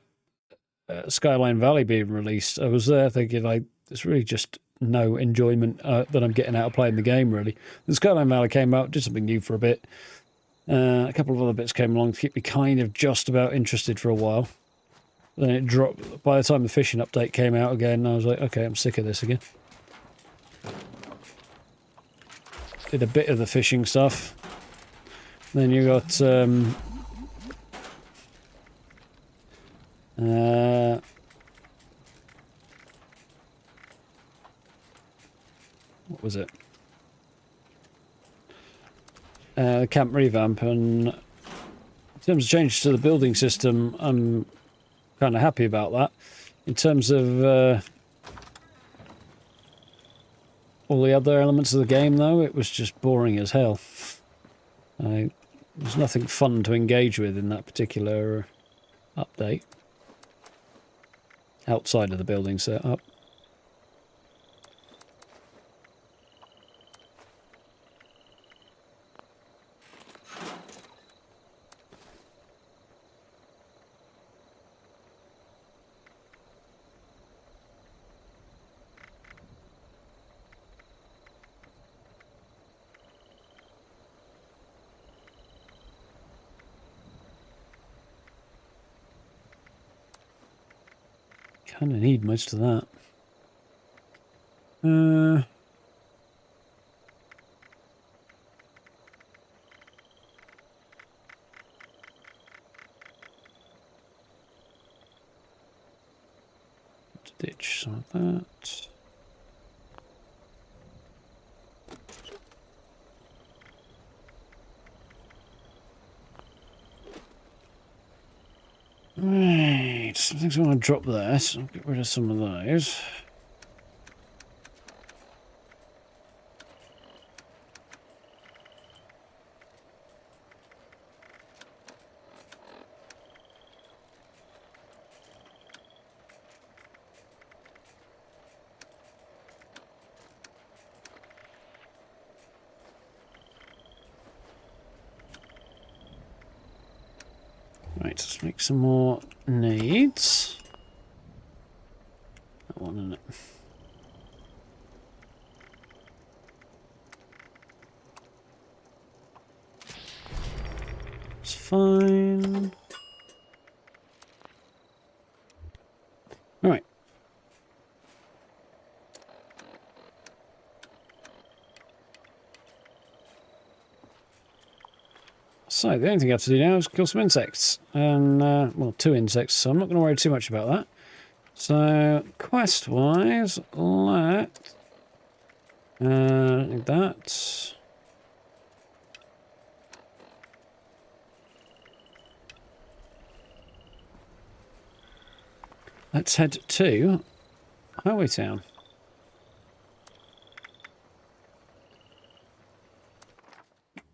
Skyline Valley being released, I was there thinking, like, there's really just no enjoyment that I'm getting out of playing the game, really. The Skyline Valley came out, did something new for a bit. A couple of other bits came along to keep me kind of just about interested for a while. Then it dropped. By the time the fishing update came out again, I was like, okay, I'm sick of this again. Did a bit of the fishing stuff. Then you got what was it? Camp revamp, and in terms of changes to the building system, I'm kind of happy about that. In terms of all the other elements of the game, though, it was just boring as hell. There's nothing fun to engage with in that particular update. Outside of the building setup. Kind of need most of that. Ditch some of that. Right, some things I want to drop there, so I'll get rid of some of those. Right, let's make some more nades. That one, isn't it? fine. All right. So the only thing I have to do now is kill some insects. And, well, 2 insects, so I'm not going to worry too much about that. So, quest-wise, let... like that. Let's head to Highway Town.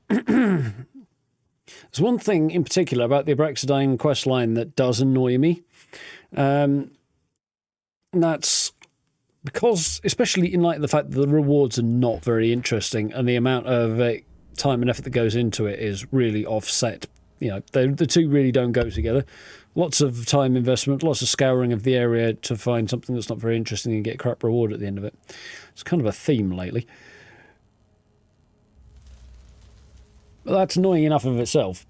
There's one thing in particular about the Abraxadine quest line that does annoy me. That's because, especially in light of the fact that the rewards are not very interesting and the amount of time and effort that goes into it is really offset. You know, the two really don't go together. Lots of time investment, lots of scouring of the area to find something that's not very interesting and get a crap reward at the end of it. It's kind of a theme lately. But that's annoying enough of itself.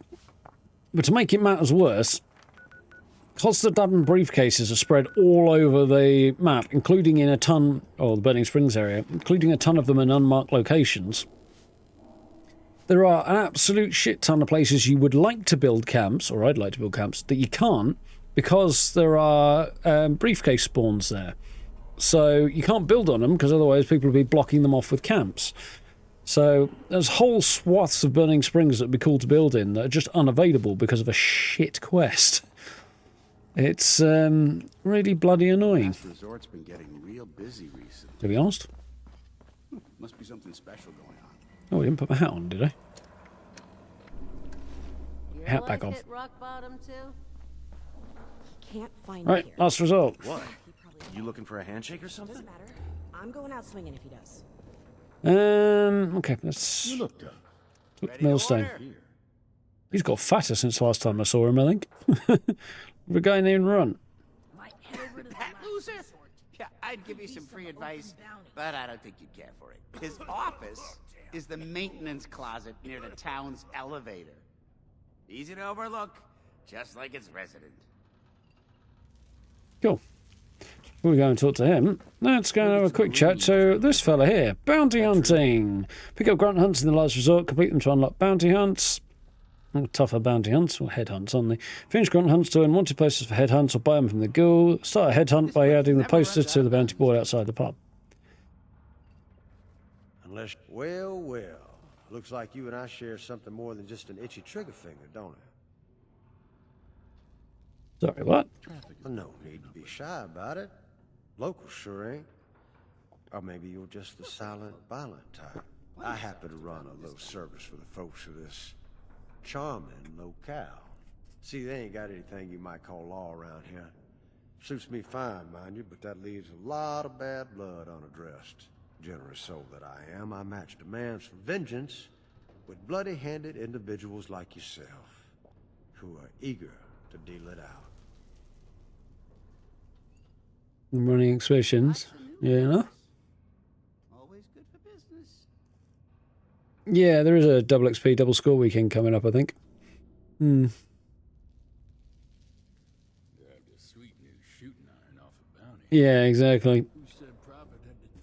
But to make it matters worse, because the damn briefcases are spread all over the map, including in a ton, or the Burning Springs area, including a ton of them in unmarked locations, there are an absolute shit ton of places you would like to build camps, or I'd like to build camps, that you can't because there are briefcase spawns there. So you can't build on them because otherwise people will be blocking them off with camps. So there's whole swaths of Burning Springs that would be cool to build in that are just unavailable because of a shit quest. It's really bloody annoying. This resort's been getting real busy recently. To be honest. Must be something special going on. Oh, I didn't put my hat on, did I? Hat back on. Rock bottom too? Can't find Right, last result. What? You looking for a handshake or something? Doesn't matter. I'm going out swinging if he does. Okay, let's You looked up. Millstone. He's got fatter since the last time I saw him, I think. The guy named Run. That loser? Yeah, I'd give you some free advice, but I don't think you'd care for it. His office is the maintenance closet near the town's elevator. Easy to overlook, just like its resident. Cool. Before we go and talk to him, let's go and have a quick chat to this fella here. Bounty hunting. Pick up grunt hunts in the last resort, complete them to unlock bounty hunts. Tougher bounty hunts, or head hunts on the finish grunt hunts to earn wanted places for head hunts or buy them from the Ghoul. Start a head hunt by adding the poster to the bounty board outside the pub. Unless, well, looks like you and I share something more than just an itchy trigger finger, don't it? Sorry, what? Well, no need to be shy about it. Local sure ain't. Or maybe you're just the silent, violent type. I happen to run a little service for the folks of this charming locale. See, they ain't got anything you might call law around here. Suits me fine, mind you, but that leaves a lot of bad blood unaddressed. Generous soul that I am, I match demands for vengeance with bloody-handed individuals like yourself, who are eager to deal it out. I'm running expeditions, you know? Always good for business. Yeah, there is a double XP, double score weekend coming up, I think. Yeah, exactly.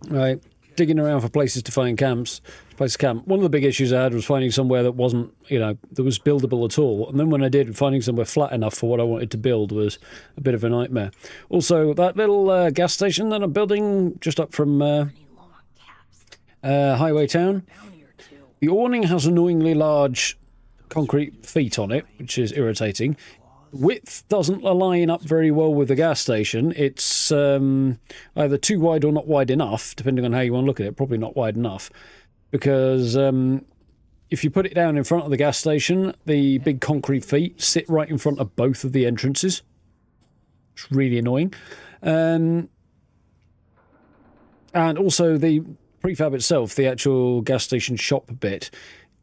Right, digging around for places to find camps. Place to camp. One of the big issues I had was finding somewhere that wasn't, you know, that was buildable at all. And then when I did, finding somewhere flat enough for what I wanted to build was a bit of a nightmare. Also, that little gas station that I'm building just up from Highway Town, the awning has annoyingly large concrete feet on it, which is irritating. Width doesn't align up very well with the gas station. It's either too wide or not wide enough, depending on how you want to look at it. Probably not wide enough. Because if you put it down in front of the gas station, the big concrete feet sit right in front of both of the entrances. It's really annoying. And also the prefab itself, the actual gas station shop bit,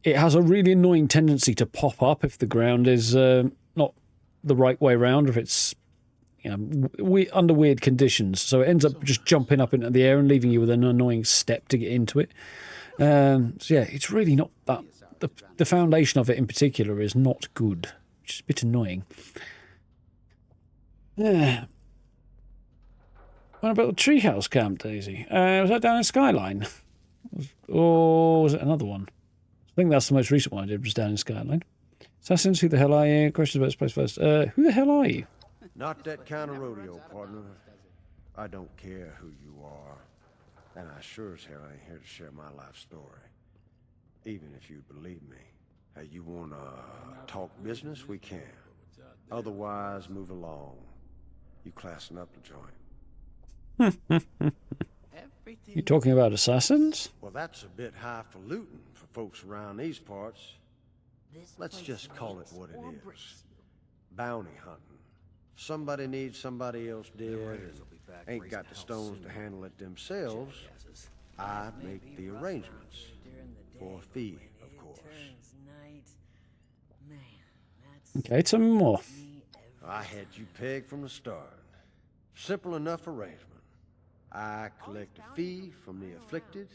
it has a really annoying tendency to pop up if the ground is not the right way around, or if it's, you know, under weird conditions. So it ends up just jumping up into the air and leaving you with an annoying step to get into it. So yeah, it's really not that. The foundation of it in particular is not good. which is a bit annoying. Yeah. What about the treehouse camp, Daisy? Was that down in Skyline? Or was it another one? I think that's the most recent one I did, was down in Skyline. Assassins, who the hell are you? Questions about this place first. Who the hell are you? Not that kind of rodeo, partner. I don't care who you are. And I sure as hell ain't here to share my life story. Even if you believe me. Hey, you wanna talk business? We can. Otherwise, move along. You classing up the joint. You talking about assassins? Well, that's a bit highfalutin for folks around these parts. Let's just call it what it is. Bounty hunting. Somebody needs somebody else dead and ain't got the stones to handle it themselves. I make the arrangements. For a fee, of course. Okay, tell me more. I had you pegged from the start. Simple enough arrangement. I collect a fee from the afflicted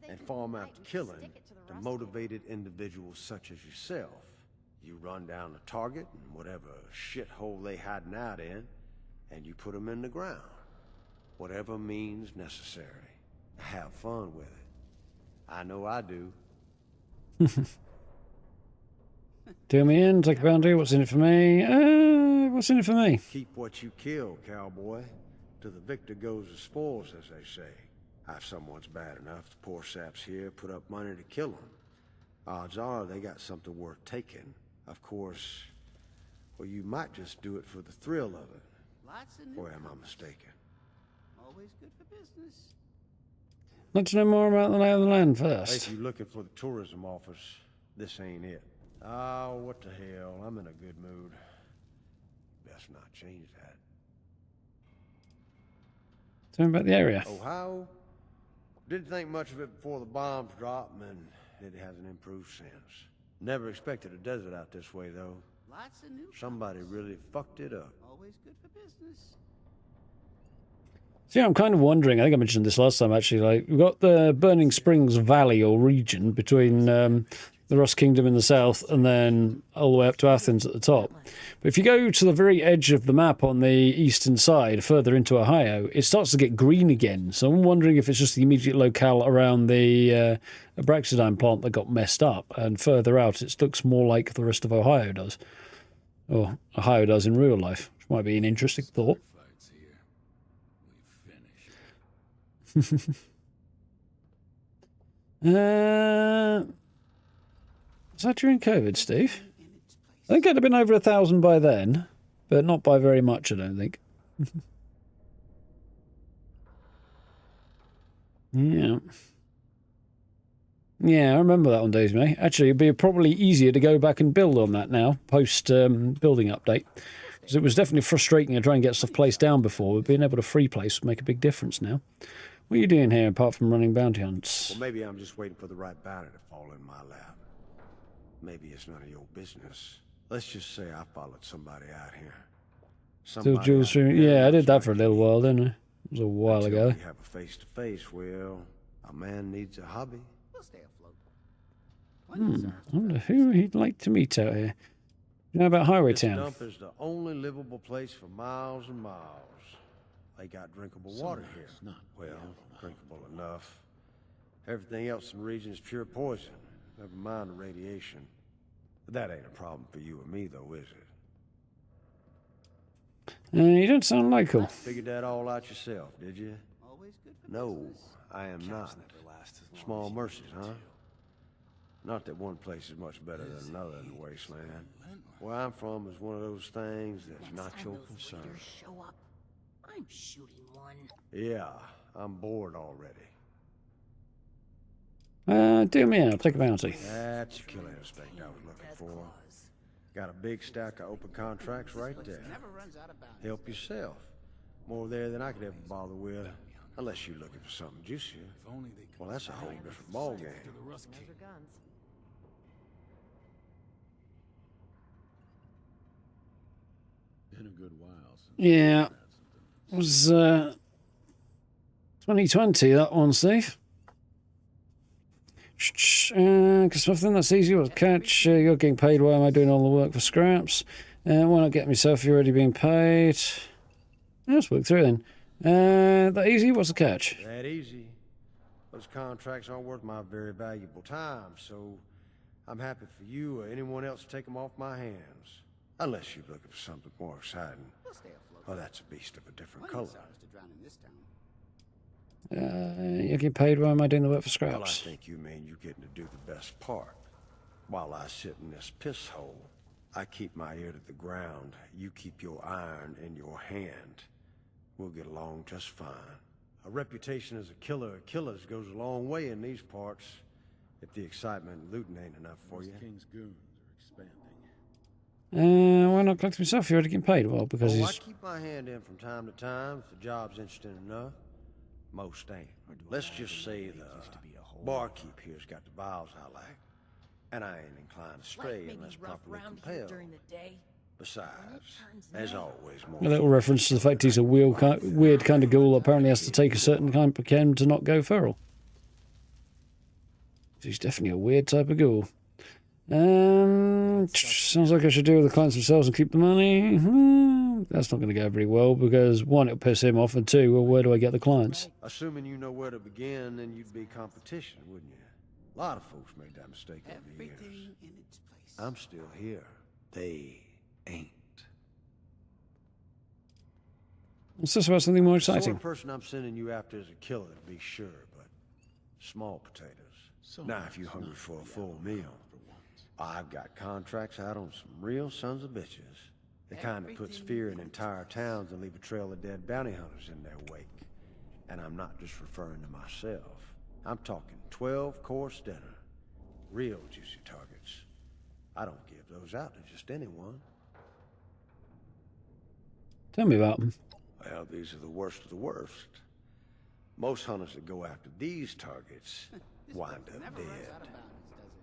and farm out the killing to motivated individuals such as yourself. You run down the target and whatever shithole they hiding out in, and you put them in the ground. Whatever means necessary. Have fun with it. I know I do. Do me in, take a bounty. What's in it for me? What's in it for me? Keep what you kill, cowboy. To the victor goes the spoils, as they say. If someone's bad enough, the poor saps here put up money to kill them. Odds are they got something worth taking. Of course, well, you might just do it for the thrill of it. Or am I mistaken? Always good for business. I'd like to know more about the lay of the land first. If you're looking for the tourism office, this ain't it. Oh, what the hell? I'm in a good mood. Best not change that. Tell me about the area. Ohio? Didn't think much of it before the bombs dropped, and it hasn't improved since. Never expected a desert out this way, though. Lots of new Somebody really fucked it up. Always good for business. See, I'm kind of wondering, I think I mentioned this last time actually, like, we've got the Burning Springs Valley or region between the Rust Kingdom in the south and then all the way up to Athens at the top. But if you go to the very edge of the map on the eastern side, further into Ohio, it starts to get green again. So I'm wondering if it's just the immediate locale around the Abraxadine plant that got messed up, and further out it looks more like the rest of Ohio does. Or Ohio does in real life, which might be an interesting thought. Was that during COVID, Steve? I think it'd have been over 1,000 by then, but not by very much, I don't think. Yeah. Yeah, I remember that one, Daisy May. Actually, it'd be probably easier to go back and build on that now, post-building update. Because it was definitely frustrating to try and get stuff placed down before, but being able to free place would make a big difference now. What are you doing here, apart from running bounty hunts? Well, maybe I'm just waiting for the right bounty to fall in my lap. Maybe it's none of your business. Let's just say I followed somebody out here. Still Jules streaming? Yeah, I did that for a little while, didn't I? It was a while ago. We have a face-to-face, well, a man needs a hobby. We'll stay afloat. I wonder who he'd like to meet out here. You know about Highway This Town? dump is the only livable place for miles and miles. They got drinkable water here. Well, drinkable enough. Everything else in the region is pure poison. Never mind the radiation. But that ain't a problem for you or me, though, is it? You don't sound local. Figured that all out yourself, did you? No, I am not. Small mercies, huh? Not that one place is much better than another in the wasteland. Where I'm from is one of those things that's not your concern. Show up. I'm shooting one. Yeah, I'm bored already. Do me in, I'll take a bounty. That's the killer instinct I was looking for. Got a big stack of open contracts right there. Help yourself. More there than I could ever bother with. Unless you're looking for something juicier. Well, that's a whole different ballgame. Been a good while since Yeah. It was 2020, that one, Steve. Because something that's easy was catch. You're getting paid. Why am I doing all the work for scraps? Why not get myself? You're already being paid. Let's work through then. That easy? What's the catch? That easy. Those contracts aren't worth my very valuable time, so I'm happy for you or anyone else to take them off my hands. Unless you're looking for something more exciting. Oh, that's a beast of a different color. You're getting paid. Why am I doing the work for scraps? Well, I think you mean you getting to do the best part. While I sit in this piss hole, I keep my ear to the ground. You keep your iron in your hand. We'll get along just fine. A reputation as a killer of killers goes a long way in these parts. If the excitement and looting ain't enough for you. King's goons are expanding. Why not collect myself? You're already getting paid. Well, because I he's... keep my hand in from time to time if the job's interesting enough. Most ain't. Let's just say the barkeep here's got the vials I like. And I ain't inclined to stray unless properly compelled. Besides, there's always more. A little reference to the fact he's a weird kind of ghoul that apparently has to take a certain kind of chem to not go feral. He's definitely a weird type of ghoul. Sounds like I should deal with the clients themselves and keep the money. That's not going to go very well because one, it'll piss him off, and two, well, where do I get the clients? Assuming you know where to begin, then you'd be competition, wouldn't you? A lot of folks made that mistake over the years. In its place. I'm still here. They ain't. What's this about something more The sort exciting? of person I'm sending you after is a killer, to be sure, but small potatoes. Now, if you're hungry for a full meal, I've got contracts out on some real sons of bitches. The kind that puts fear in entire towns and leave a trail of dead bounty hunters in their wake. And I'm not just referring to myself. I'm talking 12-course dinner. Real juicy targets. I don't give those out to just anyone. Tell me about them. Well, these are the worst of the worst. Most hunters that go after these targets wind up dead.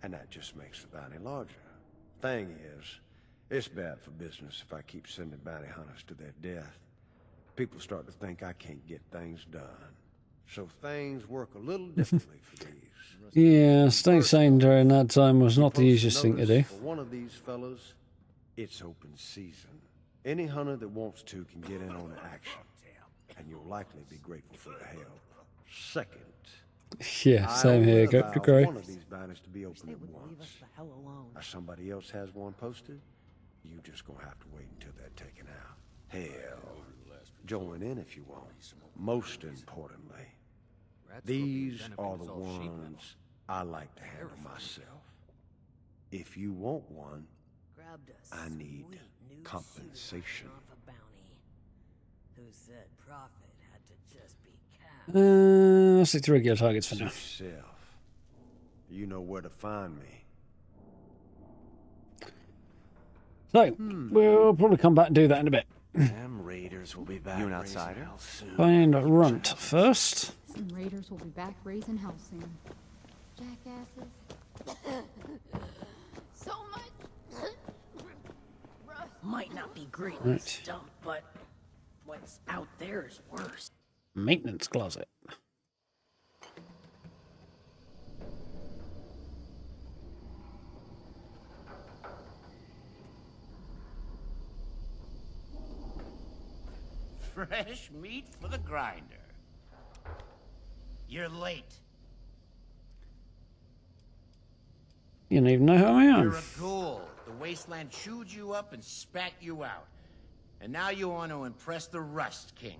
And that just makes the bounty larger. Thing is, it's bad for business if I keep sending bounty hunters to their death. People start to think I can't get things done. So things work a little differently for these. Yeah, staying sane during that time was not the easiest thing to do. For one of these fellas, it's open season. Any hunter that wants to can get in on the action. And you'll likely be grateful for the help. Second, Yeah, same here. Go to Gray. one of these banners to be open at once. Now somebody else has one posted. You just gonna have to wait until they're taken out. Hell, join in if you want. Most importantly, these are the ones I like to handle myself. If you want one, I need compensation. Who said profit had to just be cash? Let's stick to regular targets for now. Yourself. You know where to find me. So, we'll probably come back and do that in a bit. Them raiders will be back. You an outsider? Find Runt first. Some raiders will be back raising hell soon. Jackasses. So much. Might not be great Right. stuff, but what's out there is worse. Maintenance closet. Fresh meat for the grinder. You're late. You don't even know who I am. You're a ghoul. The wasteland chewed you up and spat you out. And now you want to impress the Rust King.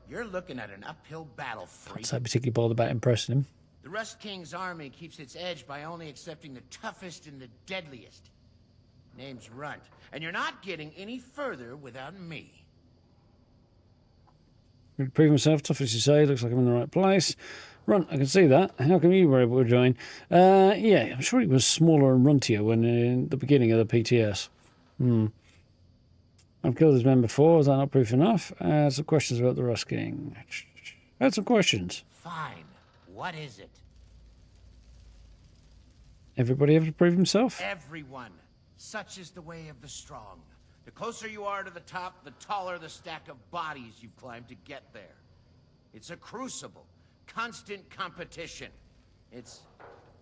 You're looking at an uphill battle, freak. Not so particularly bothered about impressing him. The Rust King's army keeps its edge by only accepting the toughest and the deadliest. Name's Runt. And you're not getting any further without me. Prove myself, tough as you say, looks like I'm in the right place. Runt, I can see that. How come you were able to join? Yeah, I'm sure he was smaller and runtier when in the beginning of the PTS. I've killed his men before, is that not proof enough? Some questions about the Rust King. I had some questions. Fine. What is it? Everybody ever prove himself? Everyone. Such is the way of the strong. The closer you are to the top, the taller the stack of bodies you've climbed to get there. It's a crucible. Constant competition. It's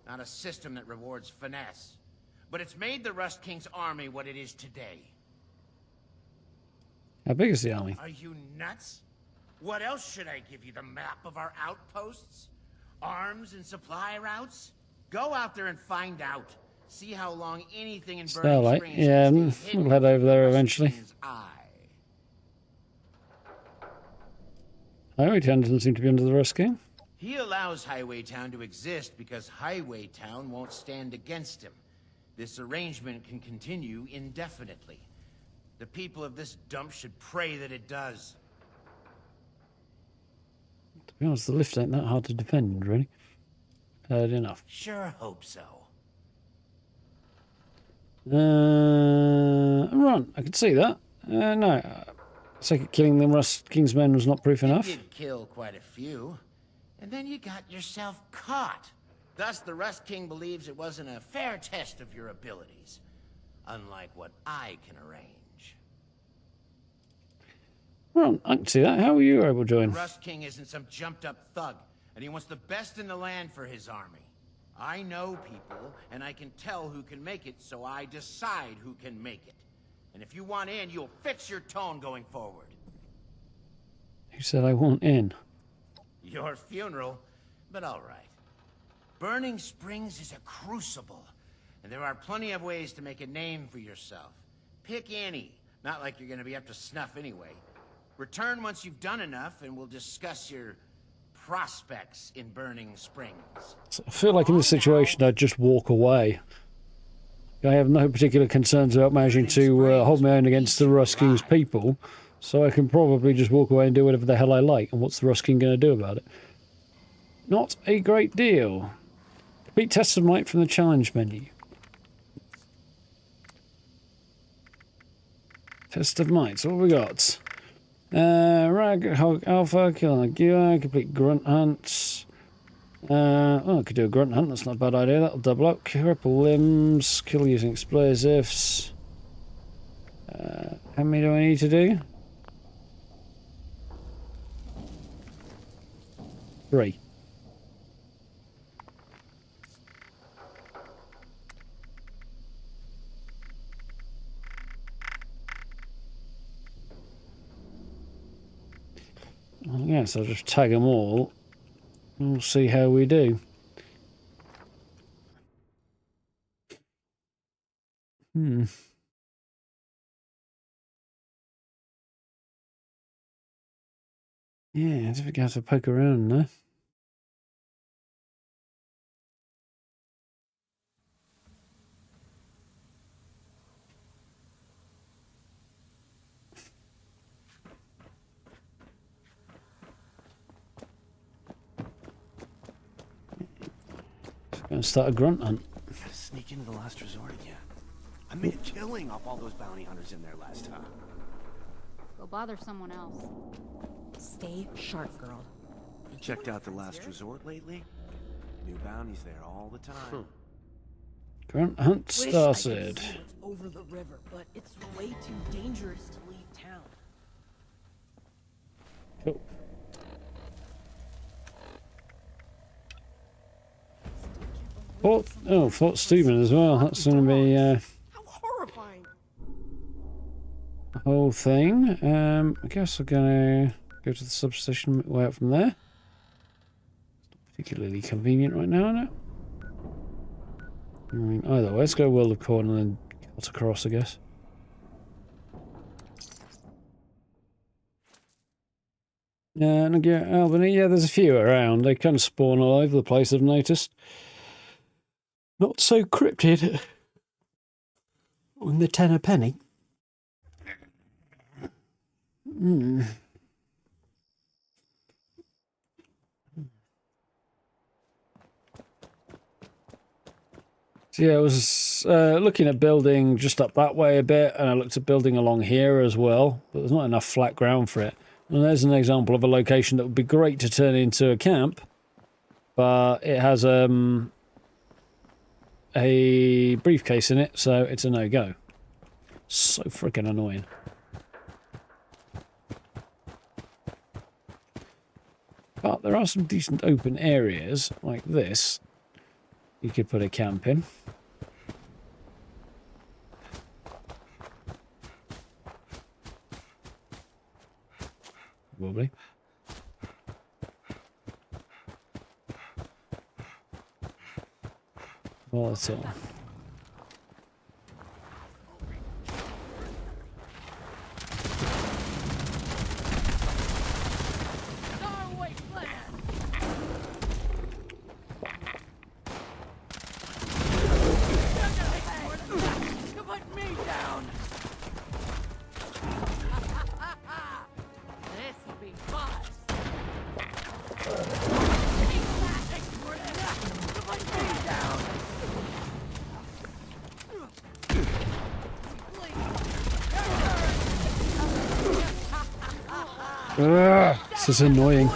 not a system that rewards finesse. But it's made the Rust King's army what it is today. How big is the army? Are you nuts? What else should I give you? The map of our outposts? Arms and supply routes? Go out there and find out. See how long anything in Burning Starlight. Springs Yeah, can stay hidden we'll head over there from the Rust eventually. King's eye. Highway Town doesn't seem to be under the Rust King. He allows Highway Town to exist because Highway Town won't stand against him. This arrangement can continue indefinitely. The people of this dump should pray that it does. To be honest, the lift ain't that hard to defend, really. Heard enough. Sure hope so. Run. I could see that. No. I take it killing the Rust King's men was not proof enough. You did kill quite a few. And then you got yourself caught. Thus, the Rust King believes it wasn't a fair test of your abilities. Unlike what I can arrange. Well, I can see that. How were you able to join? The Rust King isn't some jumped-up thug, and he wants the best in the land for his army. I know people, and I can tell who can make it, so I decide who can make it. And if you want in, you'll fix your tone going forward. Who said I want in? Your funeral, but all right. Burning Springs is a crucible, and there are plenty of ways to make a name for yourself. Pick any, not like you're gonna be up to snuff anyway. Return once you've done enough, and we'll discuss your prospects in Burning Springs. So I feel like in this situation I'd just walk away. I have no particular concerns about managing to hold my own against the Rust King's people, so I can probably just walk away and do whatever the hell I like. And what's the Rust King going to do about it? Not a great deal. Complete test of might from the challenge menu. Test of might. So what we got? Rag, Hog, Alpha, kill a Gear, complete grunt hunts. I could do a grunt hunt, that's not a bad idea, that'll double up. Cripple limbs, kill using explosives. How many do I need to do? 3. Well, yes, I'll just tag them all. We'll see how we do. Yeah, I think I have to poke around there. Going to start a grunt hunt. Gotta sneak into the last resort again. I made a killing off all those bounty hunters in there last time. Go bother someone else. Stay sharp, girl. You checked out the last resort lately? New bounties there all the time. Grunt hunt started. It's over the river, but it's way too dangerous to leave town. Cool. Fort Stephen as well. That's going to be How horrifying! the whole thing. I guess I'm going to go to the substation way out from there. Not particularly convenient right now, is it? I mean, either way, let's go World of Corn and then cut across, I guess. And again, Albany, yeah, there's a few around. They kind of spawn all over the place, I've noticed. Not so cryptid. On the 10 a penny. So yeah, I was looking at building just up that way a bit, and I looked at building along here as well, but there's not enough flat ground for it. And there's an example of a location that would be great to turn into a camp, but it has a briefcase in it, so it's a no-go. So freaking annoying. But there are some decent open areas like this You could put a camp in. Probably. Well, that's all. This is annoying.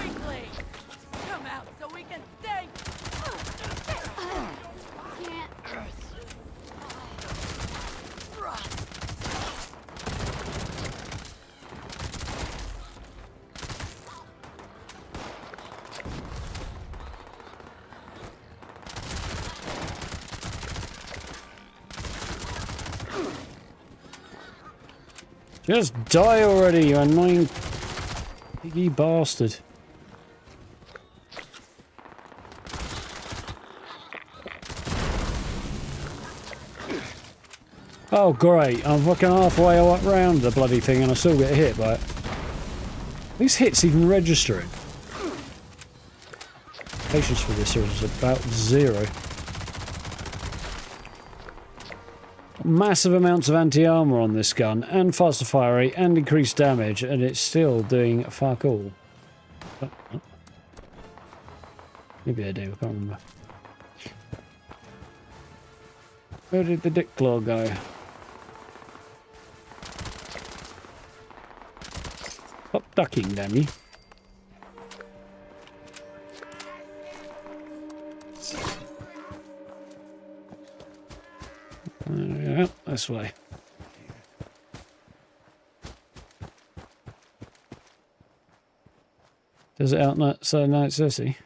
Just die already, you annoying piggy bastard. Oh great, I'm fucking halfway around the bloody thing and I still get hit by it. These hits even registering. Patience for this is about 0. Massive amounts of anti-armor on this gun, and faster fire rate, and increased damage, and it's still doing fuck all. Maybe I do, I can't remember. Where did the dick claw go? Stop ducking, damn you. Yeah, this way. Does it out so night sissy?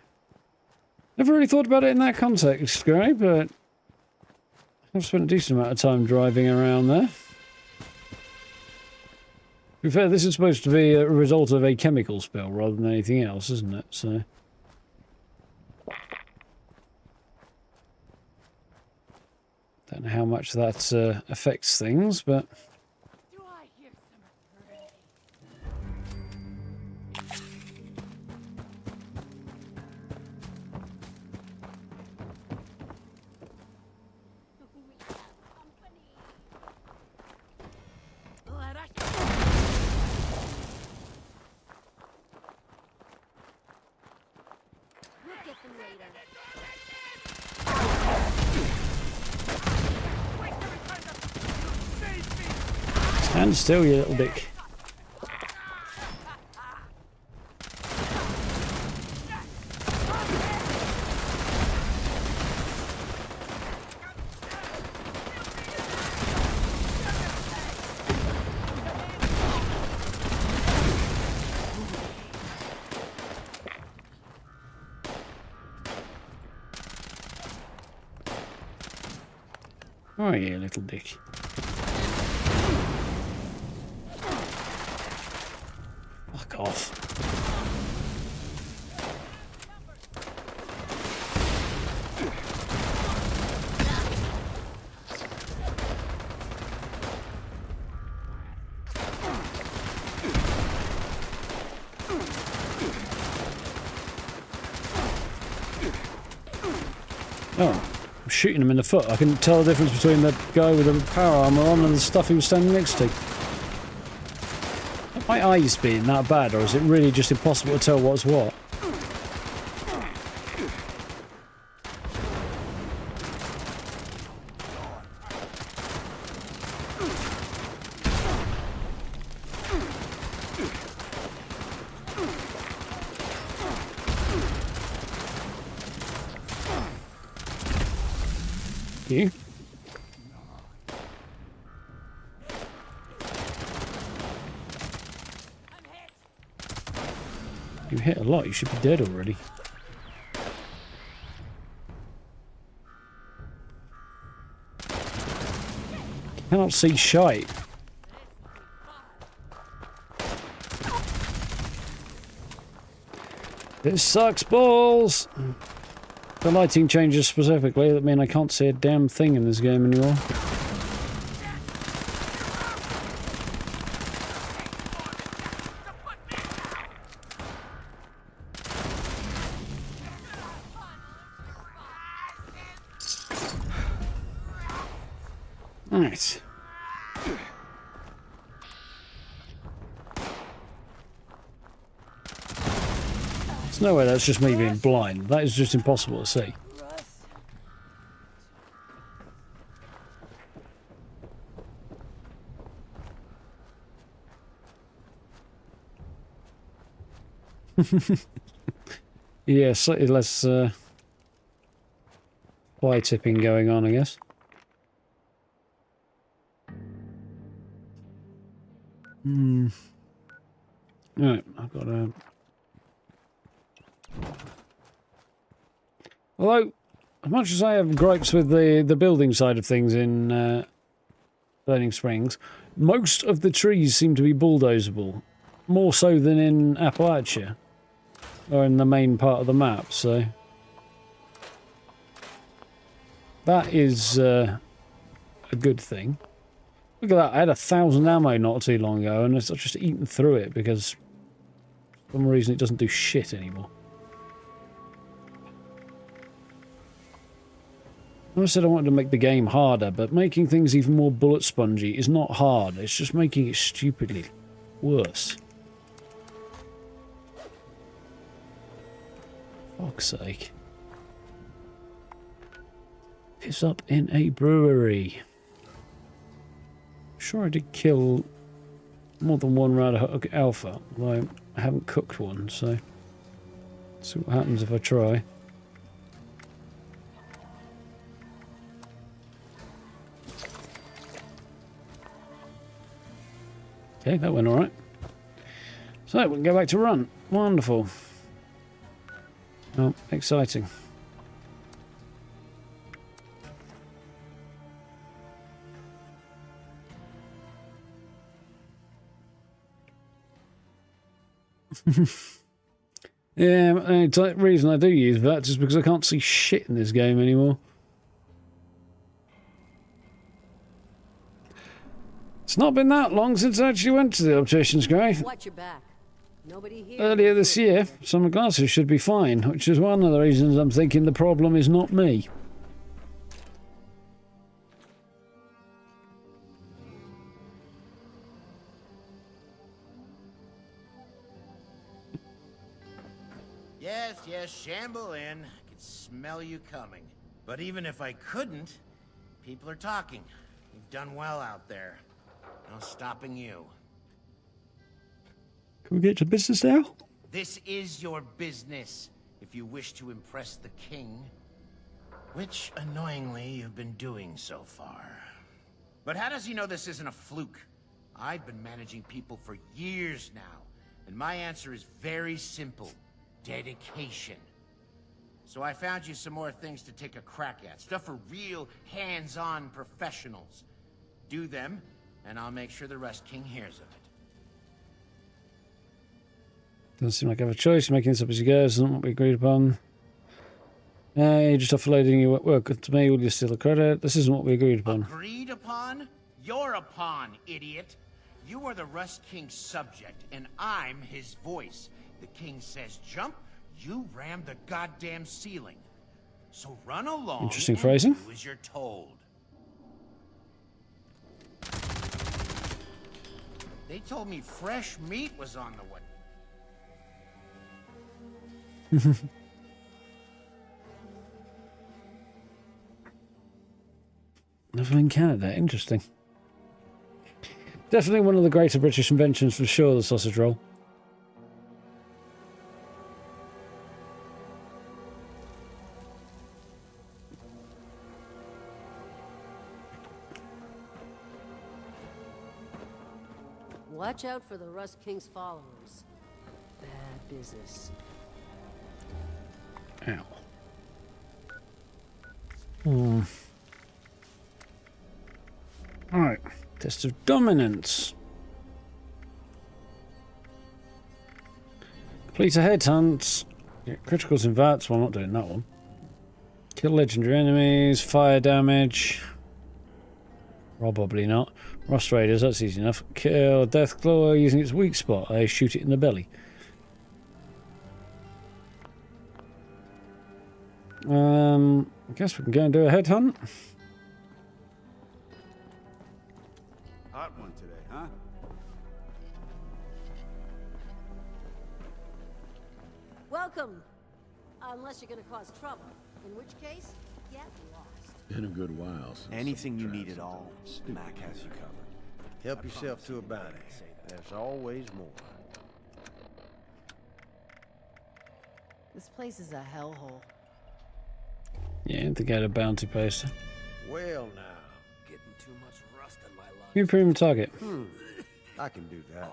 Never really thought about it in that context, Gray, but I've spent a decent amount of time driving around there. To be fair, this is supposed to be a result of a chemical spill rather than anything else, isn't it? So. Don't know how much that affects things, but... Stand still, you little dick. Oh, yeah, little dick. Fuck off. Oh. Shooting him in the foot. I couldn't tell the difference between the guy with the power armor on and the stuff he was standing next to. Are my eyes being that bad, or is it really just impossible to tell what's what? You? You hit a lot, you should be dead already. Cannot see shite. This sucks balls! The lighting changes specifically that mean I can't see a damn thing in this game anymore. Right. There's no way that's just me being blind. That is just impossible to see. Yeah, slightly less fly tipping going on, I guess. Right, I've got a... Although, as much as I have gripes with the building side of things in Burning Springs, most of the trees seem to be bulldozable. More so than in Appalachia. Or in the main part of the map, so... That is a good thing. Look at that, I had 1,000 ammo not too long ago, and I've just eaten through it because for some reason it doesn't do shit anymore. I said I wanted to make the game harder, but making things even more bullet spongy is not hard, it's just making it stupidly worse. Fuck's sake. Piss up in a brewery. Sure I did kill more than one Radahog Alpha, although I haven't cooked one, so let's see what happens if I try. Okay, that went alright. So we can go back to run. Wonderful. Oh, exciting. Yeah, the reason I do use that is because I can't see shit in this game anymore. It's not been that long since I actually went to the optician's, Gray. Watch your back. Nobody here. Earlier this year, so my glasses should be fine, which is one of the reasons I'm thinking the problem is not me. Yes, shamble in. I can smell you coming. But even if I couldn't, people are talking. You've done well out there. No stopping you. Can we get to business now? This is your business, if you wish to impress the king. Which, annoyingly, you've been doing so far. But how does he know this isn't a fluke? I've been managing people for years now, and my answer is very simple. Dedication. So I found you some more things to take a crack at. Stuff for real, hands-on professionals. Do them, and I'll make sure the Rust King hears of it. Doesn't seem like I have a choice. Making this up as you go isn't what we agreed upon. You're just offloading your work to me. Will you steal the credit? This isn't what we agreed upon. Agreed upon? You're a pawn, idiot. You are the Rust King's subject, and I'm his voice. The king says jump, you ram the goddamn ceiling. So run along. Interesting phrasing. Do as you're told. They told me fresh meat was on the way. Never in Canada. Interesting. Definitely one of the greater British inventions for sure, the sausage roll. Watch out for the Rust King's followers. Bad business. Ow. Hmm. Alright. Test of dominance. Complete a headhunt. Get criticals and VATs. Well, I'm not doing that one. Kill legendary enemies. Fire damage. Probably not. Rust Raiders, that's easy enough. Kill Death Claw using its weak spot. I shoot it in the belly. I guess we can go and do a headhunt. Hot one today, huh? Welcome. Unless you're gonna cause trouble. In which case, get lost. Been a good while since Anything you need at all, Mac has you covered. Help yourself to a bounty. There's always more. This place is a hellhole. Yeah, to get a bounty poster. Well now. Getting too much rust in my lungs. New premium target. I can do that.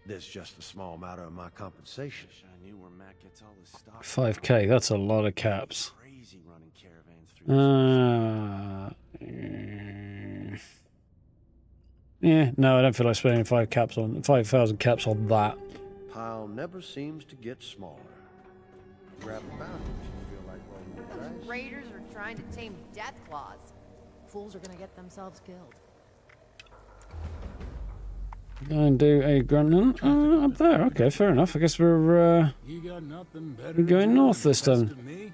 There's just a small matter of my compensation. I knew where Mac gets all his stock. 5k, that's a lot of caps. Crazy running caravans through Yeah, no, I don't feel like spending 5,000 caps on that. Pile never seems to get smaller. Grab a bounty if you feel like rolling the Those dice. raiders are trying to tame death claws. Fools are gonna get themselves killed. Go and do a grunt hunt. Up there. Okay, fair enough. I guess we're You got nothing better we're going to do north than this time. pester me?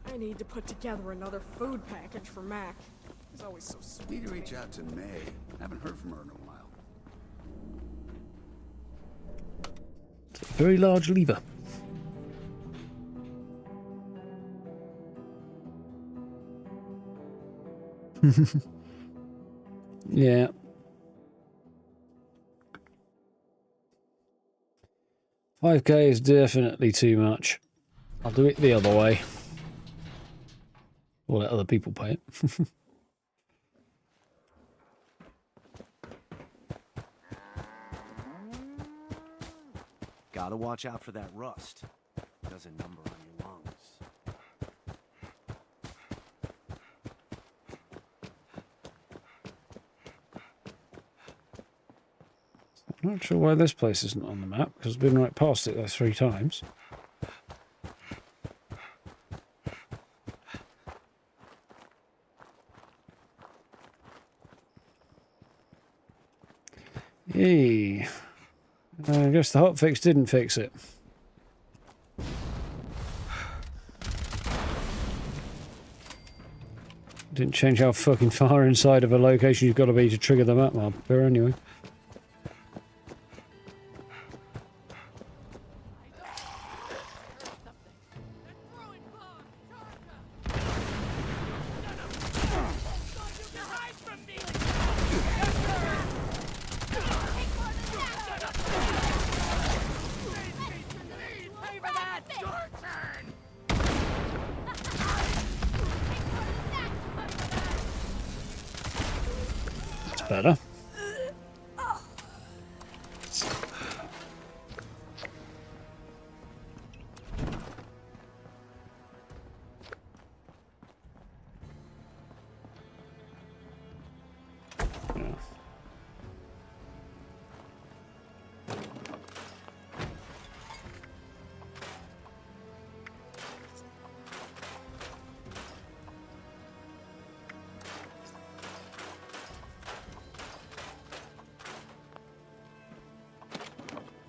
I need to put together another food package for Mac. He's always so sweet. Need to reach out to May. Haven't heard from her in a while. Very large lever. Yeah. $5k is definitely too much. I'll do it the other way. Or let other people pay it. Gotta watch out for that rust. Does a number on your lungs. I'm not sure why this place isn't on the map, because I've been right past it like 3 times. Yay. I guess the hotfix didn't fix it. Didn't change how fucking far inside of a location you've got to be to trigger the map marker anyway. Better.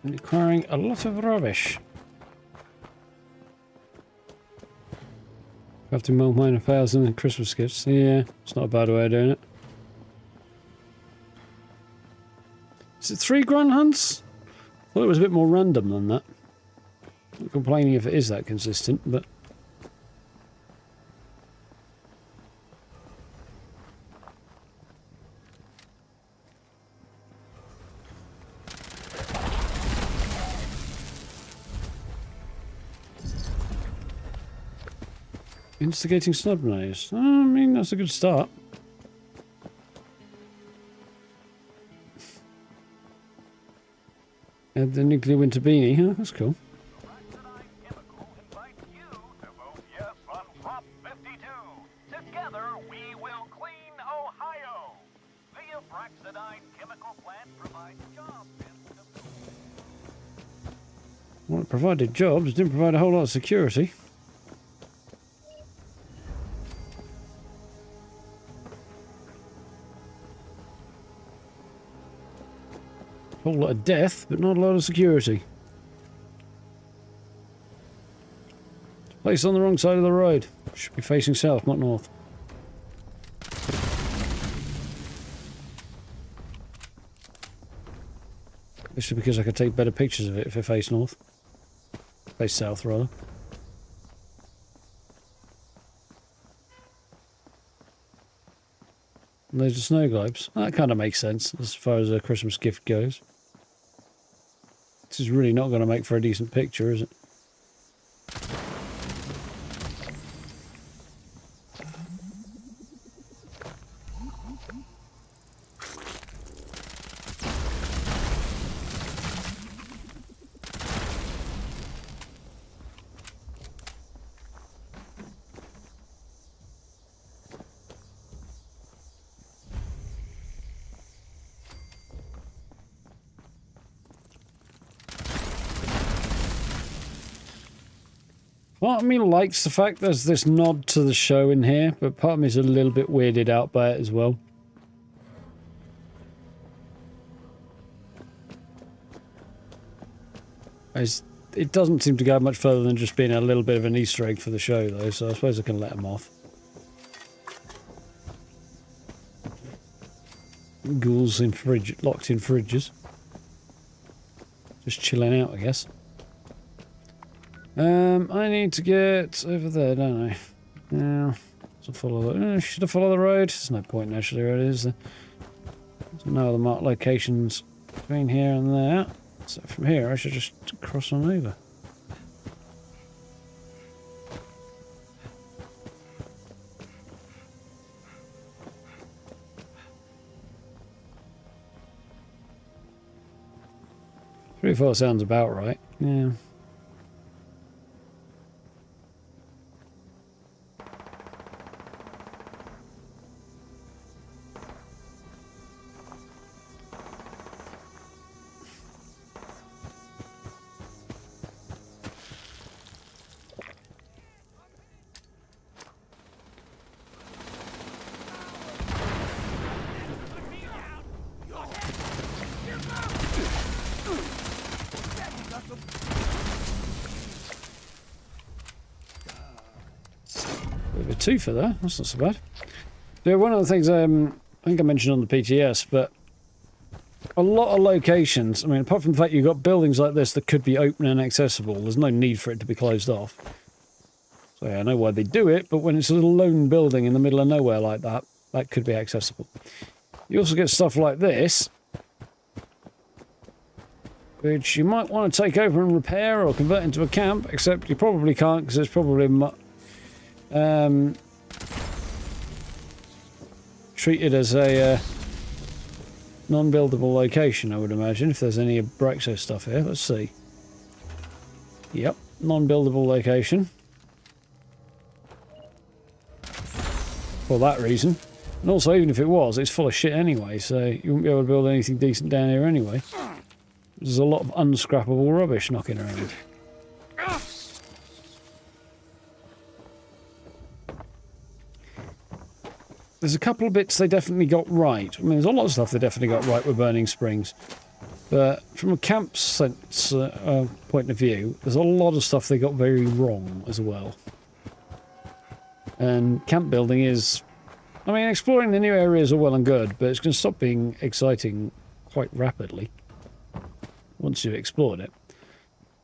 And acquiring a lot of rubbish. Have to mold mine 1,000 Christmas gifts. Yeah, it's not a bad way of doing it. Is it 3 grunt hunts? I thought it was a bit more random than that. I'm complaining if it is that consistent, but... Instigating snub nose. I mean, that's a good start. Add the nuclear winter beanie, huh? That's cool. Well, it provided jobs, didn't provide a whole lot of security. A whole lot of death, but not a lot of security. Placed on the wrong side of the road. Should be facing south, not north. Especially because I could take better pictures of it if it faced north. Face south, rather. And there's the snow globes. That kind of makes sense as far as a Christmas gift goes. This is really not going to make for a decent picture, is it? Part of me likes the fact there's this nod to the show in here, but part of me is a little bit weirded out by it as well. It doesn't seem to go much further than just being a little bit of an Easter egg for the show, though, so I suppose I can let them off. Ghouls in locked in fridges. Just chilling out, I guess. I need to get over there, don't I? Yeah. Should I follow the road? There's no point naturally where it is. There's no other marked locations between here and there. So from here I should just cross on over. Three or four sounds about right. Yeah. Two for that. That's not so bad. Yeah, one of the things I think I mentioned on the PTS, but a lot of locations, I mean, apart from the fact you've got buildings like this that could be open and accessible, there's no need for it to be closed off. So yeah, I know why they do it, but when it's a little lone building in the middle of nowhere like that, that could be accessible. You also get stuff like this, which you might want to take over and repair or convert into a camp, except you probably can't because it's probably treated as a non-buildable location, I would imagine, if there's any Brexo stuff here. Let's see. Yep, non-buildable location. For that reason. And also, even if it was, it's full of shit anyway, so you wouldn't be able to build anything decent down here anyway. There's a lot of unscrappable rubbish knocking around. There's a couple of bits they definitely got right. I mean, there's a lot of stuff they definitely got right with Burning Springs. But from a camp sense point of view, there's a lot of stuff they got very wrong as well. And camp building is... I mean, exploring the new areas are well and good, but it's going to stop being exciting quite rapidly once you've explored it.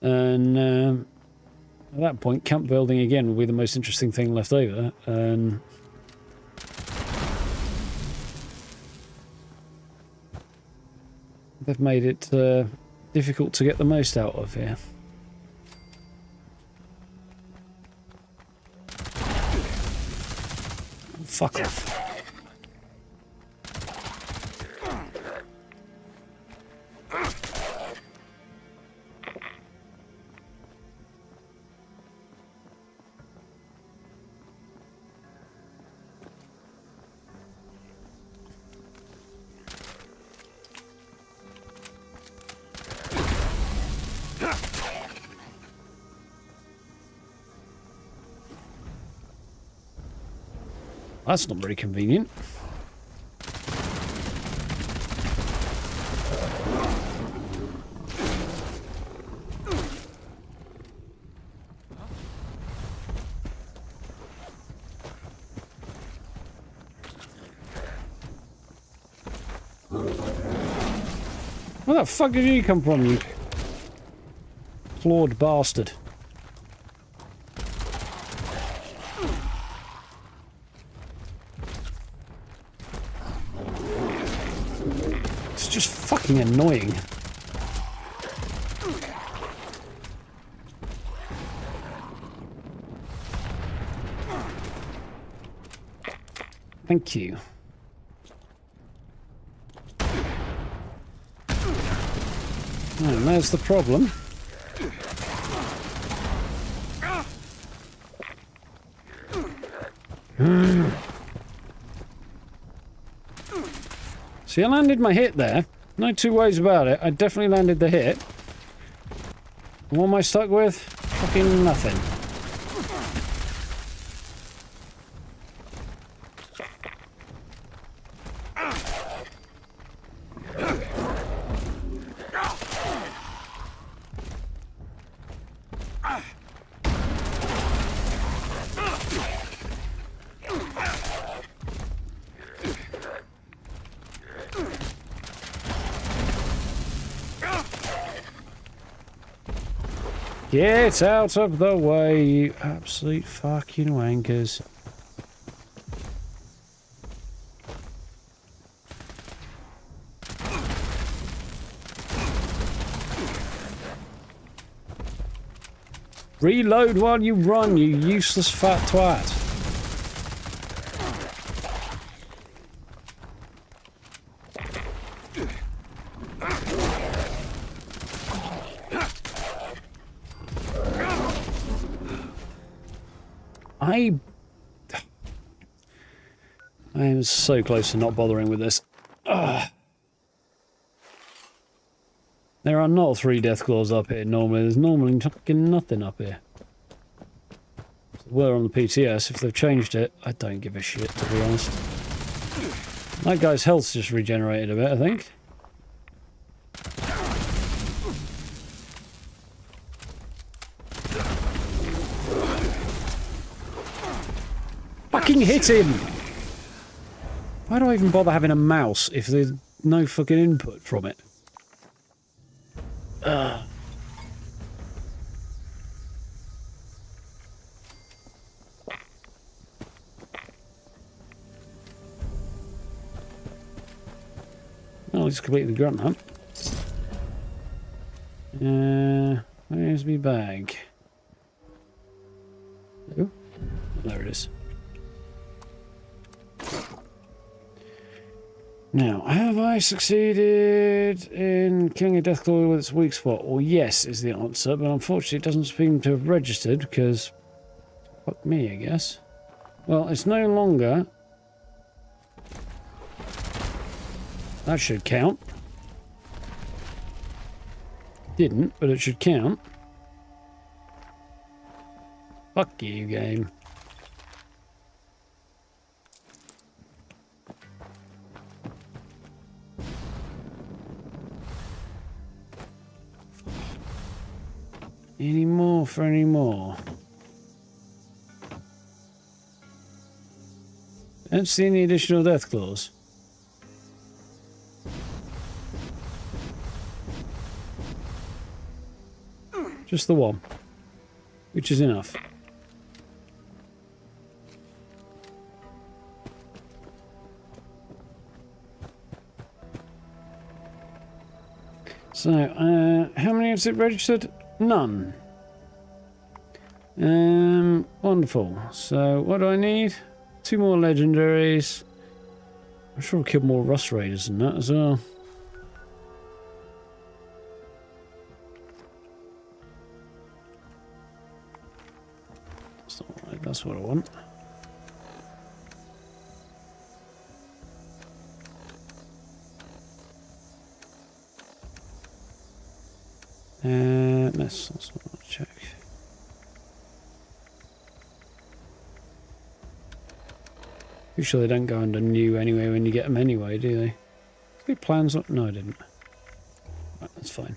And at that point, camp building again will be the most interesting thing left over. And... they've made it difficult to get the most out of here. Fuck off. That's not very convenient. Where the fuck did you come from, you clawed bastard? It's just fucking annoying. Thank you. And there's the problem. See, I landed my hit there. No two ways about it. I definitely landed the hit. And what am I stuck with? Fucking nothing. Get out of the way, you absolute fucking wankers. Reload while you run, you useless fat twat. I am so close to not bothering with this. Ugh. There are not 3 death claws up here normally. There's normally fucking nothing up here. We're on the PTS. If they've changed it, I don't give a shit, to be honest. That guy's health's just regenerated a bit, I think. Fucking hit him! Why do I even bother having a mouse if there's no fucking input from it? Ugh. Well, just completed the grunt hunt. Where's my bag? Oh, there it is. Now, have I succeeded in killing a deathclaw with its weak spot? Well, yes is the answer, but unfortunately it doesn't seem to have registered because... fuck me, I guess. Well, it's no longer... That should count. Didn't, but it should count. Fuck you, game. Any more for any more? Don't see any additional death claws. Just the one, which is enough. So, how many has it registered? None. Wonderful. So, what do I need? 2 more legendaries. I'm sure I've killed more Rust Raiders than that as well. That's not right, that's what I want. That's what I want to check. Pretty sure they don't go under new anyway when you get them anyway, do they? Complete plans? No, I didn't. Right, that's fine.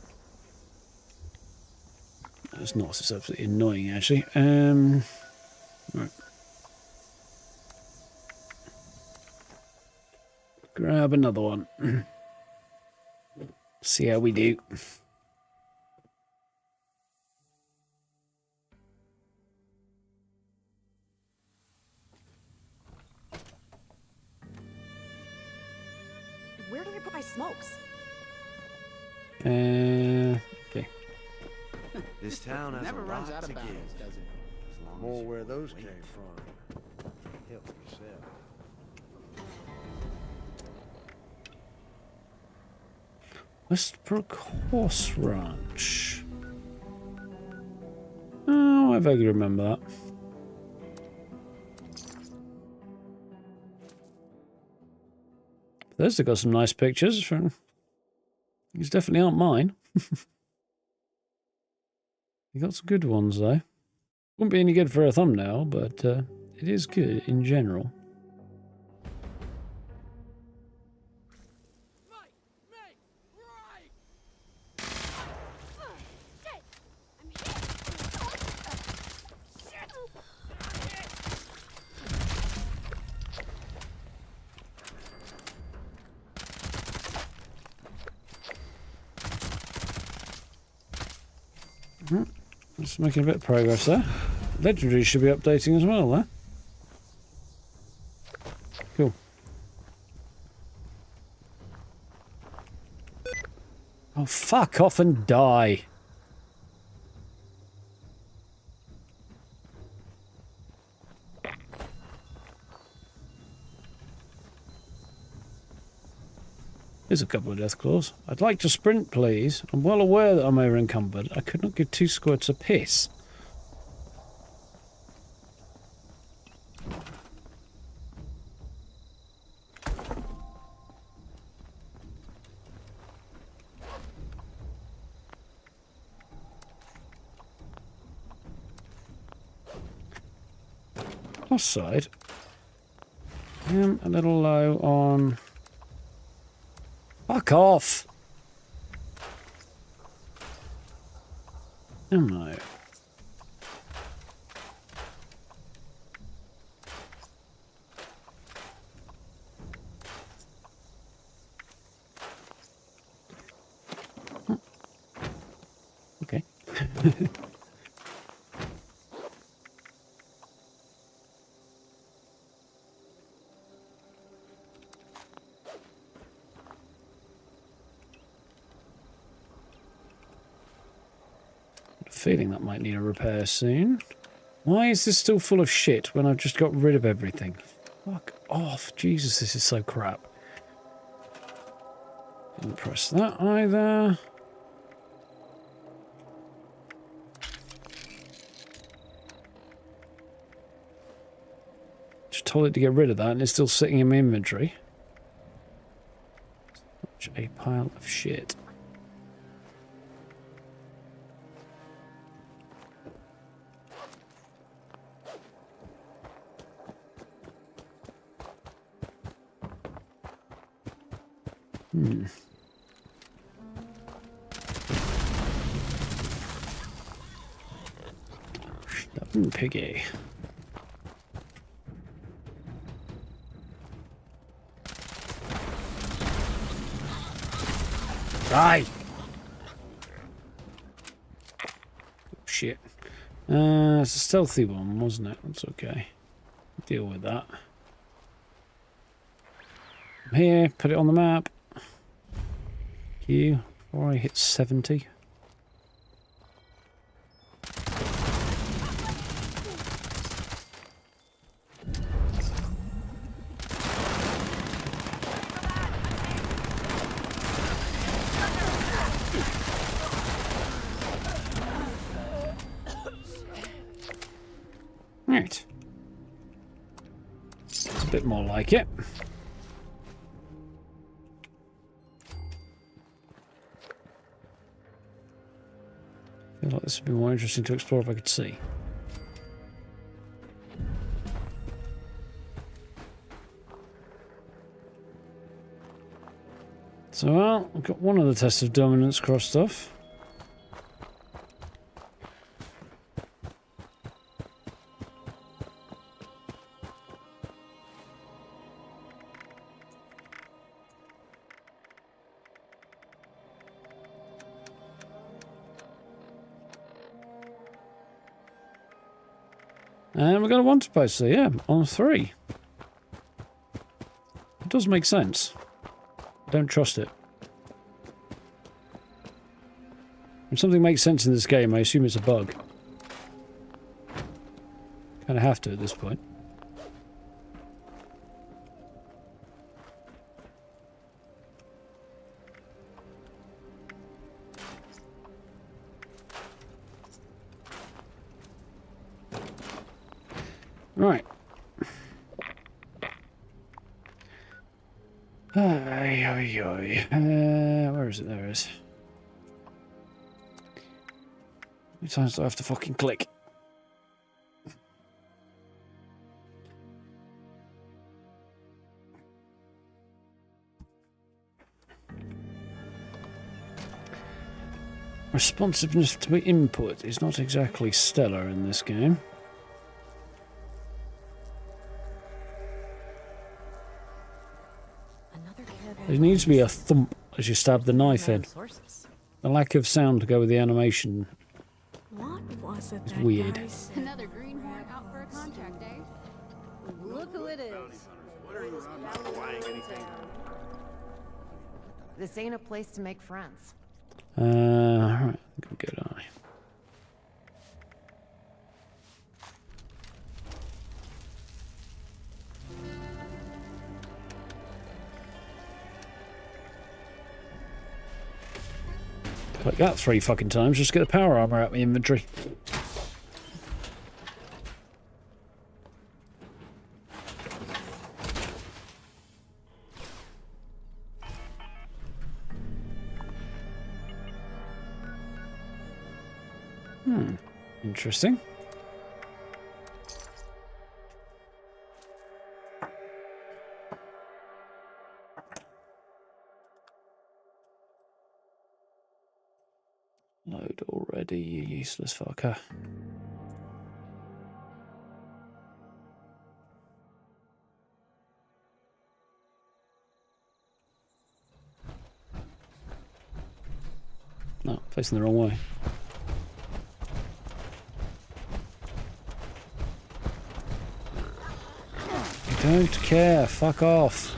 That's not. It's absolutely annoying, actually. Right. Grab another one. See how we do. Where did I put my smokes? Okay. This town has Never a runs lot out to of give. bounds, does it? As long More as you where those wait. came from. Help yourself. Westbrook Horse Ranch. Oh, I vaguely remember that. Those have got some nice pictures. From these definitely aren't mine. You got some good ones though. Wouldn't be any good for a thumbnail, but it is good in general. Just making a bit of progress there. Legendary should be updating as well there. Cool. Oh, fuck off and die. Here's a couple of death claws. I'd like to sprint, please. I'm well aware that I'm over-encumbered. I could not give 2 squirts of piss. Plus side. I am a little low on... Fuck off! Oh no. Okay. Feeling that might need a repair soon. Why is this still full of shit when I've just got rid of everything? Fuck off. Jesus, this is so crap. Didn't press that either. Just told it to get rid of that and it's still sitting in my inventory. Such a pile of shit. Stubborn piggy. Die! Shit. It's a stealthy one, wasn't it? That's okay. Deal with that. Here, put it on the map. You before I hit 70. Right. It's a bit more like it. I feel like this would be more interesting to explore if I could see. So, well, I've got one of the tests of dominance crossed off. And we've got a wanted poster, yeah, on 3. It does make sense. Don't trust it. When something makes sense in this game, I assume it's a bug. Kinda have to at this point. Right. Where is it? There it is. How many times do I have to fucking click? Responsiveness to input is not exactly stellar in this game. There needs to be a thump as you stab the knife in. The lack of sound to go with the animation is weird. Another greenhorn out for a contract, eh? Look who it is. This ain't a place to make friends. Alright, good eye. Click that 3 fucking times just to get the power armor out of my inventory. Interesting. Load already, you useless fucker. No, facing the wrong way. Don't care, fuck off.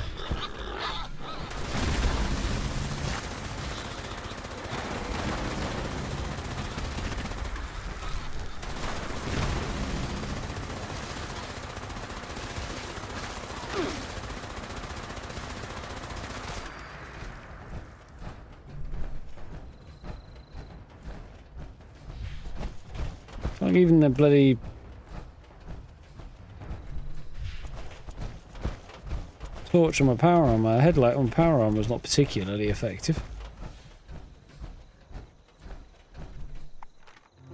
Like even the bloody torch on my power armor, my headlight on power armor is not particularly effective.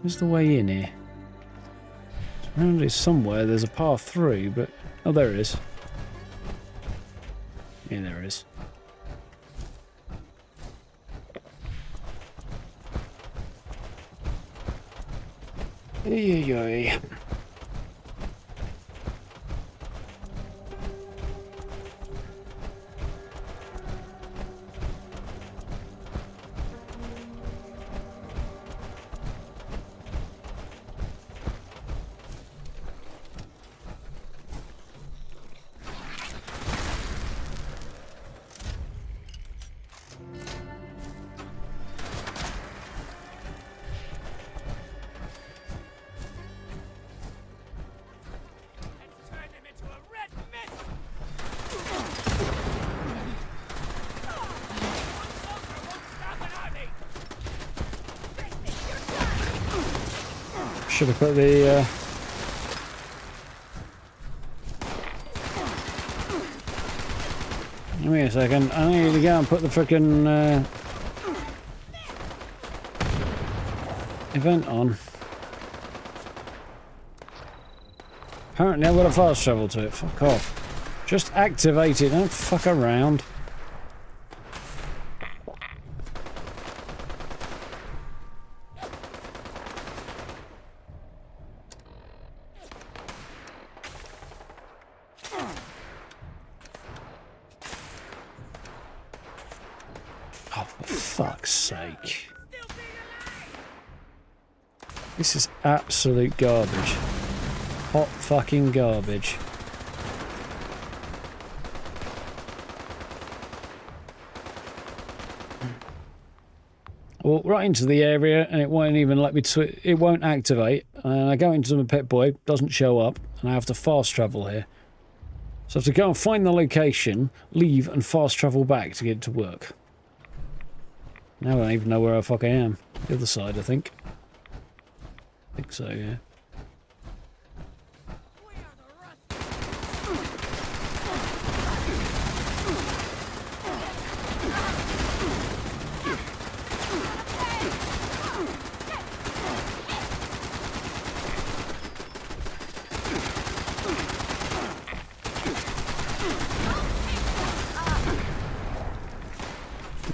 Where's the way in here? Around here somewhere there's a path through, but... oh, there it is. Yeah, there it is. Oy. Should have put the give me a second. I need to go and put the frickin' event on. Apparently I've got a fast travel to it. Fuck off. Just activate it, don't fuck around. fuck's sake. This is absolute garbage. Hot fucking garbage. Well, right into the area, and it won't even let me. It won't activate. And I go into the Pet Boy, doesn't show up, and I have to fast travel here. So I have to go and find the location, leave, and fast travel back to get it to work. Now I don't even know where the fuck I am. The other side, I think. I think so, yeah.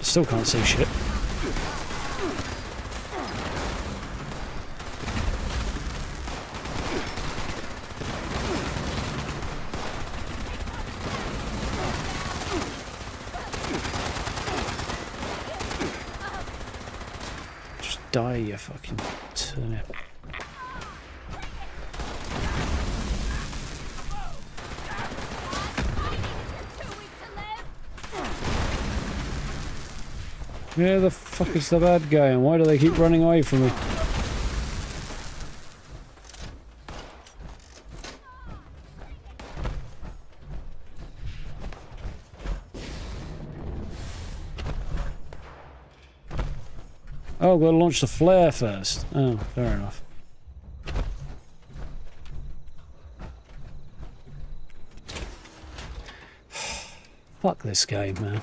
Still can't see shit. Just die, you fucking turnip. Where the fuck is the bad guy and why do they keep running away from me? Oh, I've got to launch the flare first. Oh, fair enough. Fuck this game, man.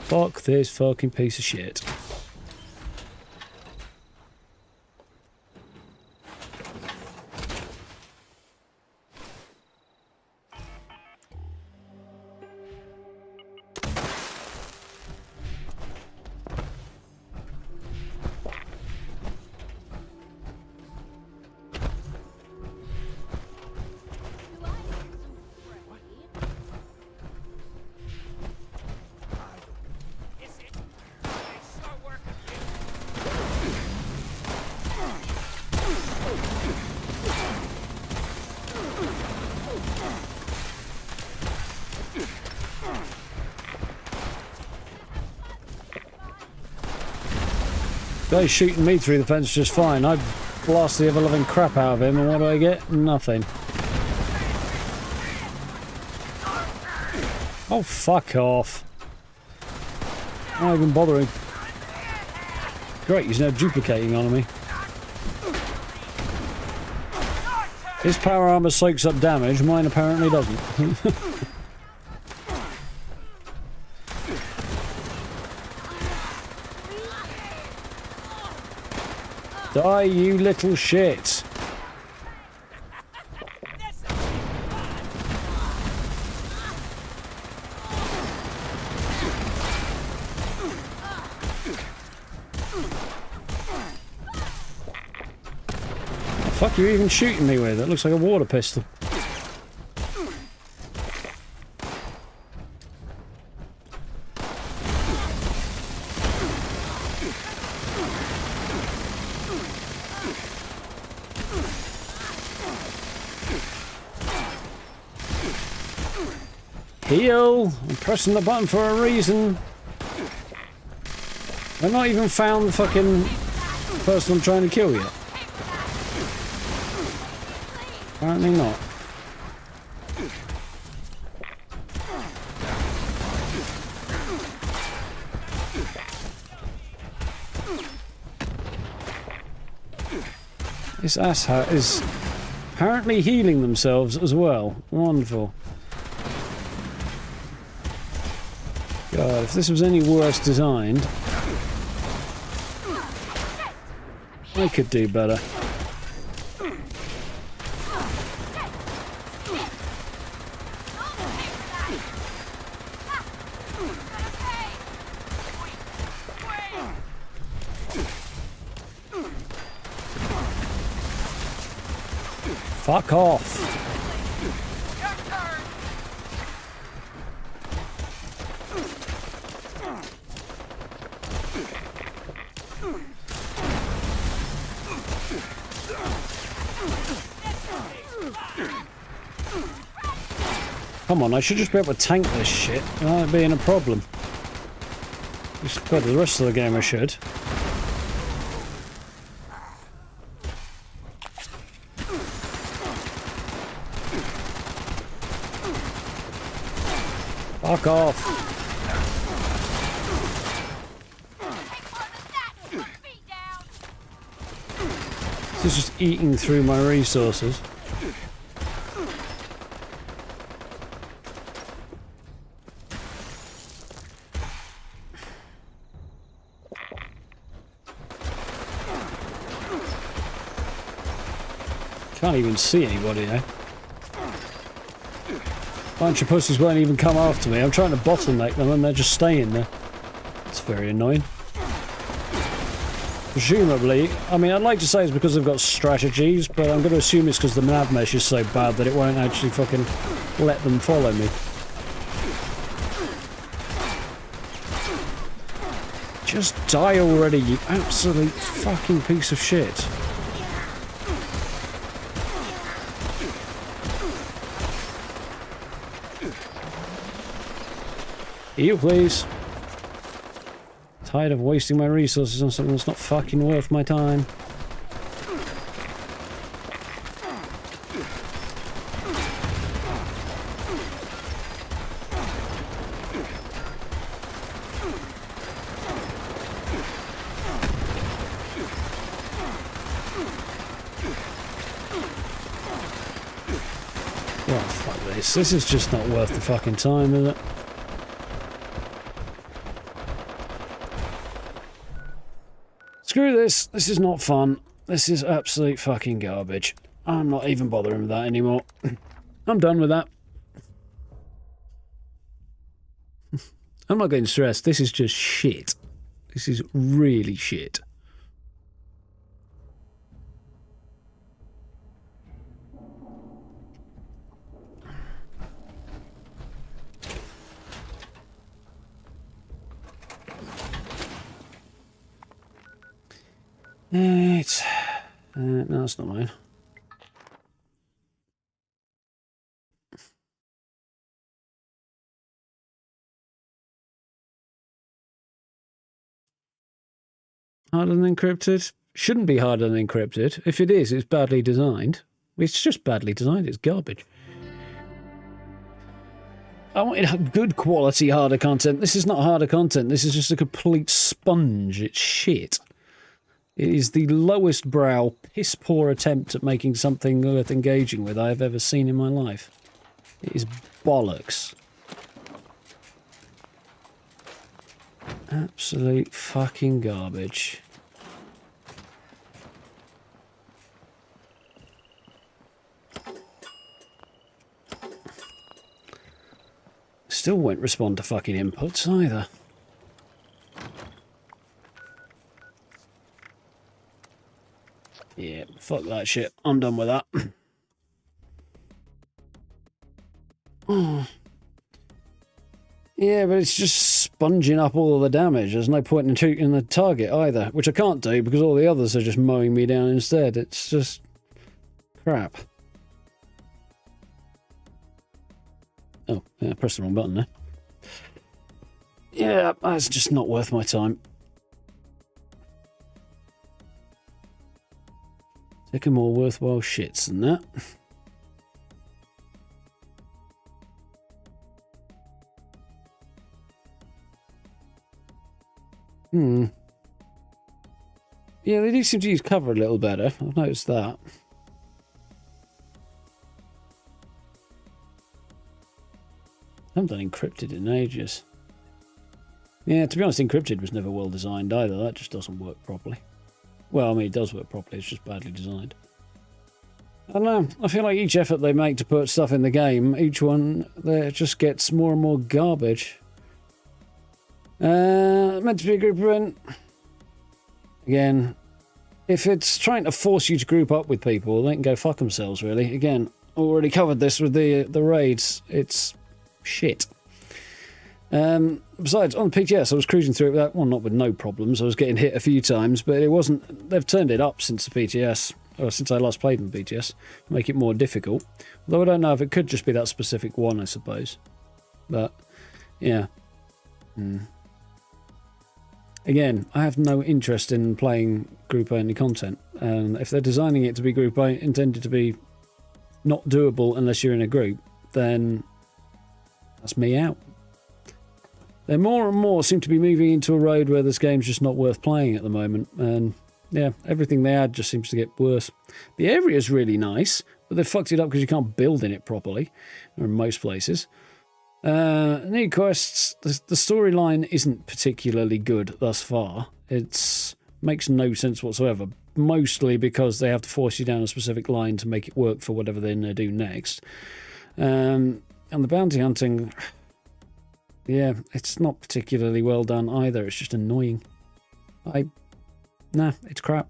Fuck this fucking piece of shit. Guy's shooting me through the fence just fine. I blast the ever-loving crap out of him, and what do I get? Nothing. Oh, fuck off. I'm not even bothering. Great, he's now duplicating on me. His power armor soaks up damage, mine apparently doesn't. Die, you little shit. The fuck are you even shooting me with? It looks like a water pistol. Heal! I'm pressing the button for a reason. I've not even found the fucking person I'm trying to kill yet. Apparently not. This asshat is apparently healing themselves as well. Wonderful. God, if this was any worse designed, I could do better. Fuck off. Come on, I should just be able to tank this shit without it being a problem. Just got the rest of the game I should. Fuck off. This is just eating through my resources. Can't even see anybody now. Bunch of pussies won't even come after me. I'm trying to bottleneck them and they're just staying there. It's very annoying. Presumably, I mean, I'd like to say it's because they've got strategies, but I'm going to assume it's because the nav mesh is so bad that it won't actually fucking let them follow me. Just die already, you absolute fucking piece of shit. Heal, please. Tired of wasting my resources on something that's not fucking worth my time. Well, fuck this. This is just not worth the fucking time, is it? Screw this. This is not fun. This is absolute fucking garbage. I'm not even bothering with that anymore. I'm done with that. I'm not getting stressed. This is just shit. This is really shit. Right. No, it's not mine. Harder than encrypted? Shouldn't be harder than encrypted. If it is, it's badly designed. It's just badly designed. It's garbage. I wanted good quality harder content. This is not harder content. This is just a complete sponge. It's shit. It is the lowest brow, piss poor attempt at making something worth engaging with I have ever seen in my life. It is bollocks. Absolute fucking garbage. Still won't respond to fucking inputs either. Yeah, fuck that shit. I'm done with that. Oh. Yeah, but it's just sponging up all of the damage. There's no point in shooting the target either, which I can't do because all the others are just mowing me down instead. It's just crap. Oh, yeah, I pressed the wrong button there. Yeah, that's just not worth my time. Take a more worthwhile shits than that. Yeah, they do seem to use cover a little better. I've noticed that. I haven't done encrypted in ages. Yeah, to be honest, encrypted was never well designed either. That just doesn't work properly. Well, I mean, it does work properly. It's just badly designed. I don't know. I feel like each effort they make to put stuff in the game, each one there just gets more and more garbage. Meant to be a group event. Again, if it's trying to force you to group up with people, they can go fuck themselves, really. Again, already covered this with the raids. It's shit. Besides, on the PTS, I was cruising through it without, well, not with no problems. I was getting hit a few times, but it wasn't. They've turned it up since the PTS. or since I last played in BTS, make it more difficult. Although I don't know if it could just be that specific one, I suppose. But, yeah. Again, I have no interest in playing group-only content. And if they're designing it to be intended to be not doable unless you're in a group, then that's me out. They more and more seem to be moving into a road where this game's just not worth playing at the moment. And yeah, everything they add just seems to get worse. The area's really nice, but they've fucked it up because you can't build in it properly, or in most places. New quests, the storyline isn't particularly good thus far. It makes no sense whatsoever, mostly because they have to force you down a specific line to make it work for whatever they're going to do next. And the bounty hunting, yeah, it's not particularly well done either. It's just annoying. Nah, it's crap.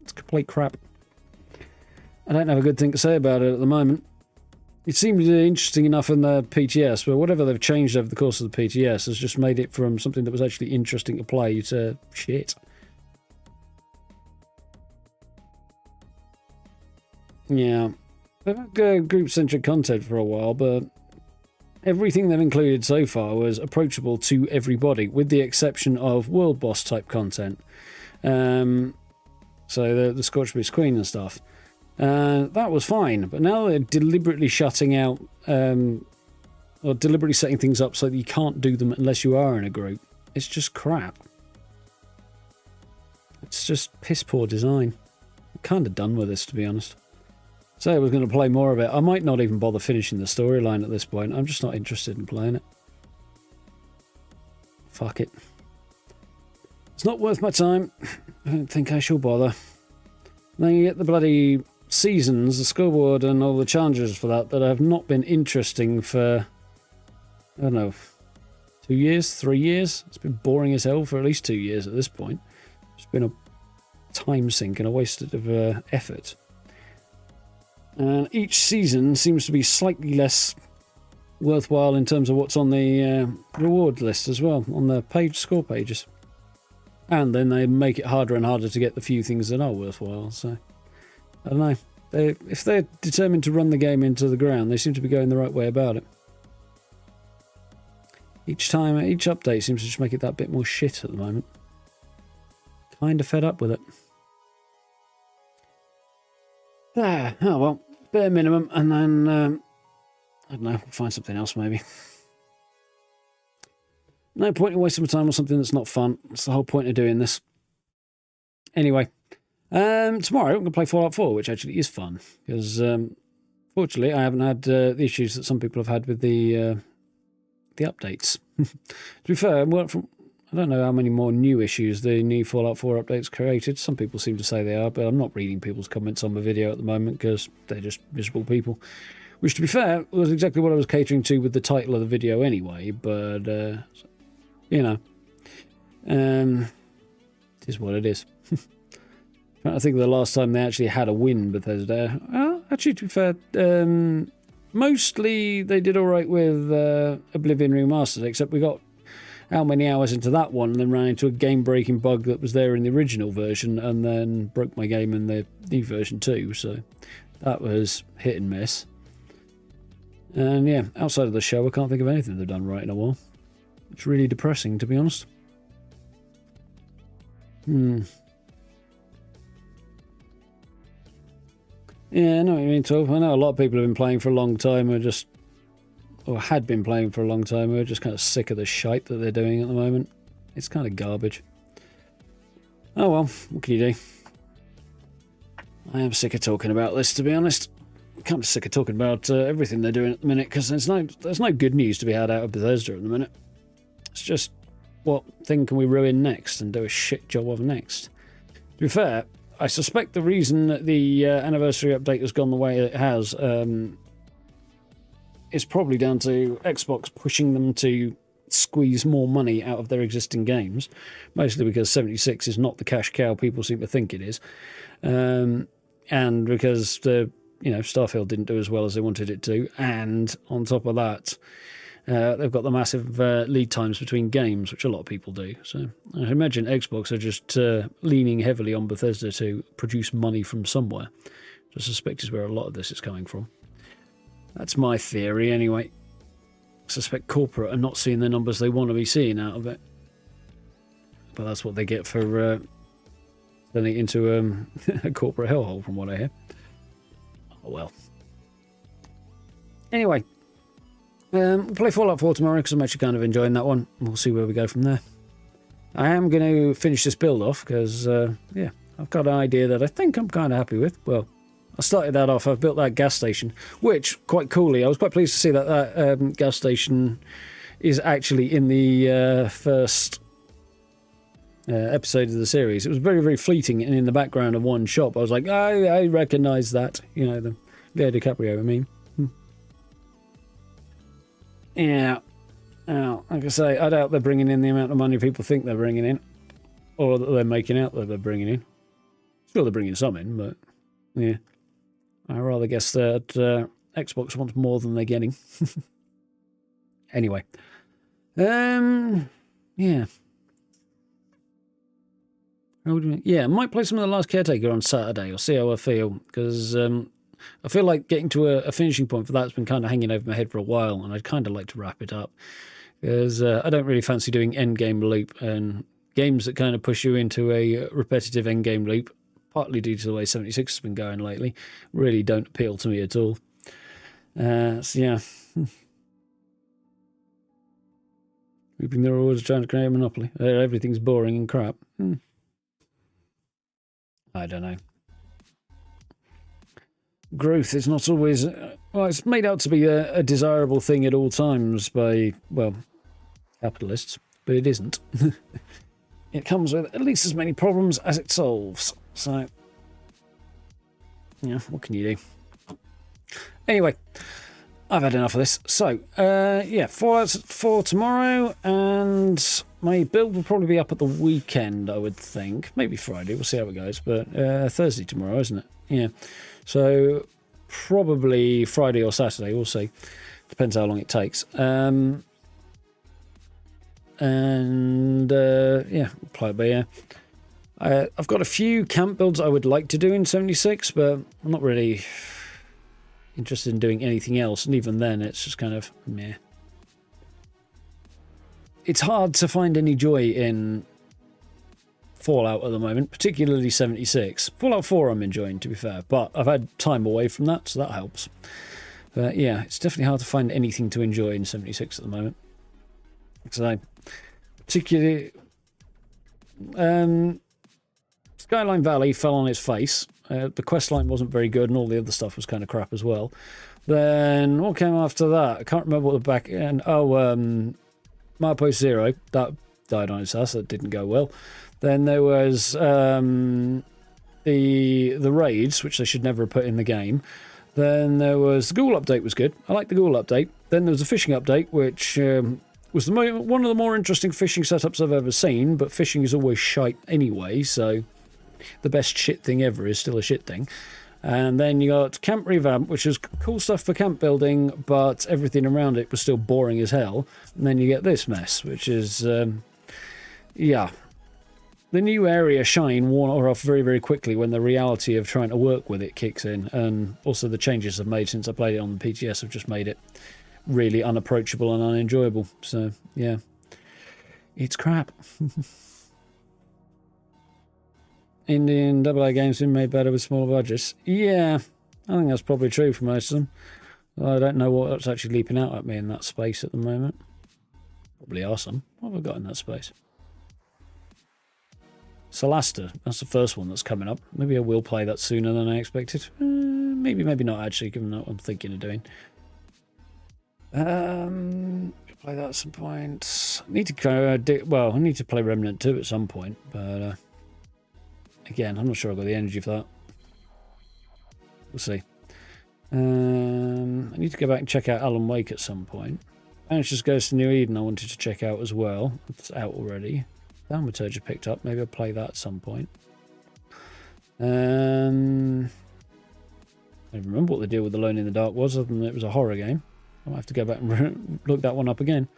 It's complete crap. I don't have a good thing to say about it at the moment. It seemed interesting enough in the PTS, but whatever they've changed over the course of the PTS has just made it from something that was actually interesting to play to shit. Yeah. They've had group-centric content for a while, but everything they've included so far was approachable to everybody, with the exception of world boss type content. So the Scorched Beast Queen and stuff. That was fine, but now they're deliberately shutting out, or deliberately setting things up so that you can't do them unless you are in a group. It's just crap. It's just piss poor design. I'm kind of done with this, to be honest. So I was going to play more of it. I might not even bother finishing the storyline at this point. I'm just not interested in playing it. Fuck it. It's not worth my time. I don't think I shall bother. Then you get the bloody seasons, the scoreboard and all the challenges for that have not been interesting for, I don't know, 2 years, 3 years? It's been boring as hell for at least 2 years at this point. It's been a time sink and a waste of effort. And each season seems to be slightly less worthwhile in terms of what's on the reward list as well, on the score pages. And then they make it harder and harder to get the few things that are worthwhile. So, I don't know. If they're determined to run the game into the ground, they seem to be going the right way about it. Each update seems to just make it that bit more shit at the moment. Kind of fed up with it. Oh well, bare minimum, and then, I don't know, we'll find something else maybe. No point in wasting my time on something that's not fun. That's the whole point of doing this. Anyway, tomorrow I'm going to play Fallout 4, which actually is fun. Because, fortunately, I haven't had the issues that some people have had with the updates. To be fair, I don't know how many more new issues the new Fallout 4 updates created. Some people seem to say they are, but I'm not reading people's comments on the video at the moment because they're just miserable people. Which, to be fair, was exactly what I was catering to with the title of the video anyway, but, you know, it is what it is. I think the last time they actually had a win, Bethesda, actually, to be fair, mostly they did all right with Oblivion Remastered, except we got how many hours into that one and then ran into a game-breaking bug that was there in the original version and then broke my game in the new version too, so that was hit and miss. And yeah, outside of the show, I can't think of anything they've done right in a while. It's really depressing, to be honest. Yeah, I know what you mean, Tom. I know a lot of people have been playing for a long time or had been playing for a long time, who are just kind of sick of the shite that they're doing at the moment. It's kind of garbage. Oh well, what can you do? I am sick of talking about this, to be honest. I'm kind of sick of talking about everything they're doing at the minute, because there's no good news to be had out of Bethesda at the minute. It's just, what thing can we ruin next and do a shit job of next? To be fair, I suspect the reason that the anniversary update has gone the way it has is probably down to Xbox pushing them to squeeze more money out of their existing games, mostly because 76 is not the cash cow people seem to think it is, and because Starfield didn't do as well as they wanted it to, and on top of that, they've got the massive lead times between games, which a lot of people do. So I imagine Xbox are just leaning heavily on Bethesda to produce money from somewhere. I suspect is where a lot of this is coming from. That's my theory anyway. I suspect corporate are not seeing the numbers they want to be seeing out of it. But that's what they get for turning it into a corporate hellhole, from what I hear. Oh well. Anyway, we'll play Fallout 4 tomorrow because I'm actually kind of enjoying that one. We'll see where we go from there. I am going to finish this build off because, yeah, I've got an idea that I think I'm kind of happy with. Well, I started that off. I've built that gas station, which, quite coolly, I was quite pleased to see that that gas station is actually in the first episode of the series. It was very, very fleeting and in the background of one shop. I was like, I recognise that. You know, the Leo DiCaprio, I mean. Yeah. Like I say, I doubt they're bringing in the amount of money people think they're bringing in. Or that they're making out that they're bringing in. Sure, they're bringing some in, but yeah. I rather guess that Xbox wants more than they're getting. Anyway. Yeah. Yeah, I might play some of The Last Caretaker on Saturday. Or see how I feel. Because I feel like getting to a finishing point for that's been kind of hanging over my head for a while. And I'd kind of like to wrap it up. Because I don't really fancy doing endgame loop. And games that kind of push you into a repetitive endgame loop, partly due to the way 76 has been going lately, really don't appeal to me at all. So yeah. We've been there always trying to create a monopoly. Everything's boring and crap. I don't know. Growth is not always... well, it's made out to be a desirable thing at all times by, well, capitalists, but it isn't. It comes with at least as many problems as it solves. So, yeah, what can you do? Anyway, I've had enough of this. So, yeah, Fallout 4 tomorrow, and my build will probably be up at the weekend, I would think. Maybe Friday, we'll see how it goes, but Thursday tomorrow, isn't it? Yeah. So, probably Friday or Saturday, we'll see. Depends how long it takes. Yeah, play it by ear. I've got a few camp builds I would like to do in 76, but I'm not really interested in doing anything else, and even then it's just kind of meh. It's hard to find any joy in Fallout at the moment, particularly 76. Fallout 4 I'm enjoying, to be fair, but I've had time away from that, so that helps. But yeah, it's definitely hard to find anything to enjoy in 76 at the moment. Because I particularly... Skyline Valley fell on its face. The questline wasn't very good, and all the other stuff was kind of crap as well. Then what came after that? I can't remember what the back end. Oh, Milepost Zero. That died on its ass. That didn't go well. Then there was the raids, which they should never have put in the game. Then there was the Ghoul update was good. I like the Ghoul update. Then there was a fishing update, which was one of the more interesting fishing setups I've ever seen. But fishing is always shite anyway, so the best shit thing ever is still a shit thing. And then you got Camp Revamp, which is cool stuff for camp building, but everything around it was still boring as hell. And then you get this mess, which is, yeah. The new area shine wore off very, very quickly when the reality of trying to work with it kicks in. And also the changes I've made since I played it on the PTS have just made it really unapproachable and unenjoyable. So, yeah. It's crap. Indian AA games been made better with smaller budgets. Yeah, I think that's probably true for most of them. I don't know what's actually leaping out at me in that space at the moment. Probably awesome. What have I got in that space? Solasta. That's the first one that's coming up. Maybe I will play that sooner than I expected. Maybe not actually, given what I'm thinking of doing. Play that at some point. I need to I need to play Remnant 2 at some point, but again, I'm not sure I've got the energy for that. We'll see. I need to go back and check out Alan Wake at some point. Vanishes Ghost of New Eden I wanted to check out as well. It's out already. Thaumaturge picked up. Maybe I'll play that at some point. I don't remember what the deal with Alone in the Dark was, other than it was a horror game. I'll have to go back and look that one up again.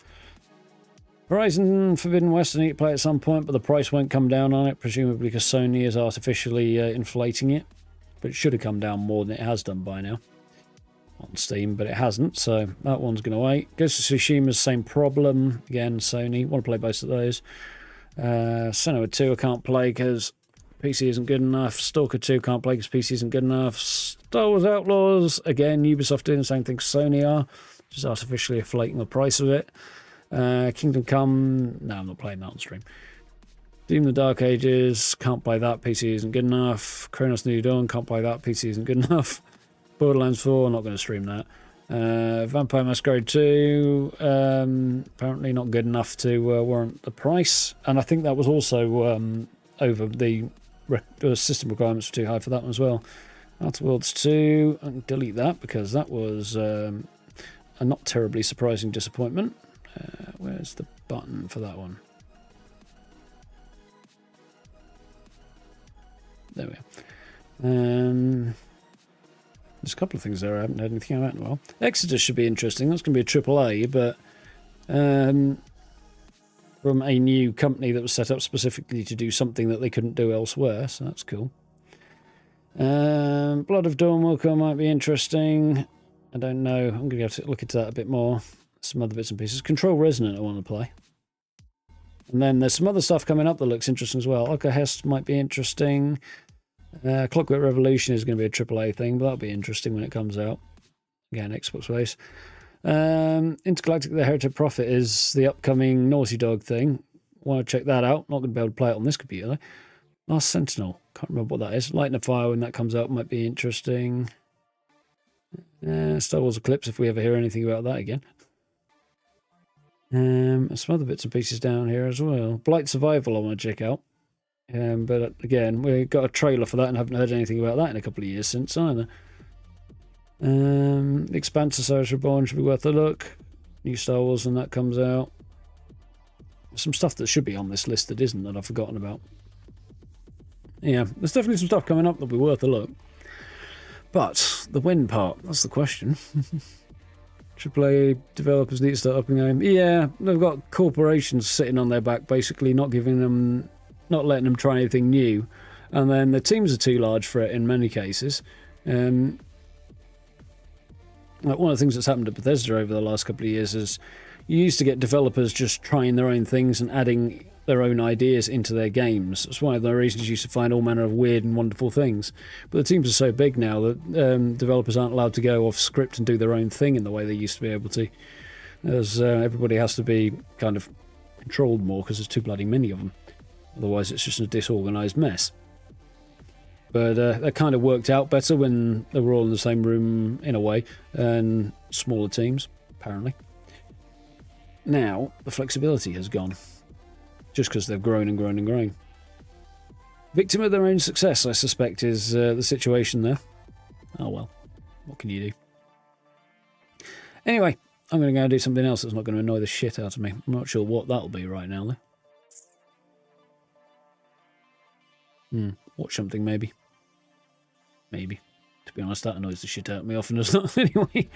Horizon Forbidden West, I need to play at some point, but the price won't come down on it, presumably because Sony is artificially inflating it. But it should have come down more than it has done by now on Steam, but it hasn't, so that one's going to wait. Ghost of Tsushima's same problem. Again, Sony. Want to play both of those. Senua 2 I can't play because PC isn't good enough. Stalker 2 can't play because PC isn't good enough. Star Wars Outlaws, again, Ubisoft doing the same thing Sony are, just artificially inflating the price of it. Kingdom Come, no, I'm not playing that on stream. Doom the Dark Ages, can't play that, PC isn't good enough. Chronos New Dawn, can't play that, PC isn't good enough. Borderlands 4, not going to stream that. Vampire Masquerade 2, apparently not good enough to warrant the price. And I think that was also over the system requirements were too high for that one as well. Outer Worlds 2, I can delete that because that was a not terribly surprising disappointment. Where's the button for that one? There we are. There's a couple of things there I haven't heard anything about in a while. Exodus should be interesting. That's going to be a AAA, but from a new company that was set up specifically to do something that they couldn't do elsewhere, so that's cool. Blood of Dawnwalker might be interesting. I don't know. I'm going to have to look into that a bit more. Some other bits and pieces. Control Resonant I want to play. And then there's some other stuff coming up that looks interesting as well. Alcahest might be interesting. Clockwork Revolution is going to be a AAA thing, but that'll be interesting when it comes out. Again, Xbox base. Intergalactic The Heritage Prophet is the upcoming Naughty Dog thing. Want to check that out. Not going to be able to play it on this computer though. Last Sentinel. Can't remember what that is. Light and Fire when that comes out might be interesting. Star Wars Eclipse if we ever hear anything about that again. Some other bits and pieces down here as well. Blight Survival I want to check out. But again, we got a trailer for that and haven't heard anything about that in a couple of years since either. The Expanse of Cyrus Reborn should be worth a look. New Star Wars when that comes out. Some stuff that should be on this list that isn't that I've forgotten about. Yeah, there's definitely some stuff coming up that'll be worth a look. But the when part, that's the question. AAA developers need to start upping their aim. Yeah, they've got corporations sitting on their back, basically not letting them try anything new, and then the teams are too large for it in many cases. Like one of the things that's happened at Bethesda over the last couple of years is you used to get developers just trying their own things and adding their own ideas into their games. That's one of the reasons you used to find all manner of weird and wonderful things. But the teams are so big now that developers aren't allowed to go off script and do their own thing in the way they used to be able to. As everybody has to be kind of controlled more because there's too bloody many of them. Otherwise it's just a disorganised mess. But that kind of worked out better when they were all in the same room in a way, and smaller teams, apparently. Now, the flexibility has gone. Just because they've grown and grown and grown. Victim of their own success, I suspect, is the situation there. Oh well, what can you do? Anyway, I'm going to go and do something else that's not going to annoy the shit out of me. I'm not sure what that'll be right now, though. Watch something, maybe. Maybe. To be honest, that annoys the shit out of me often as not. Anyway,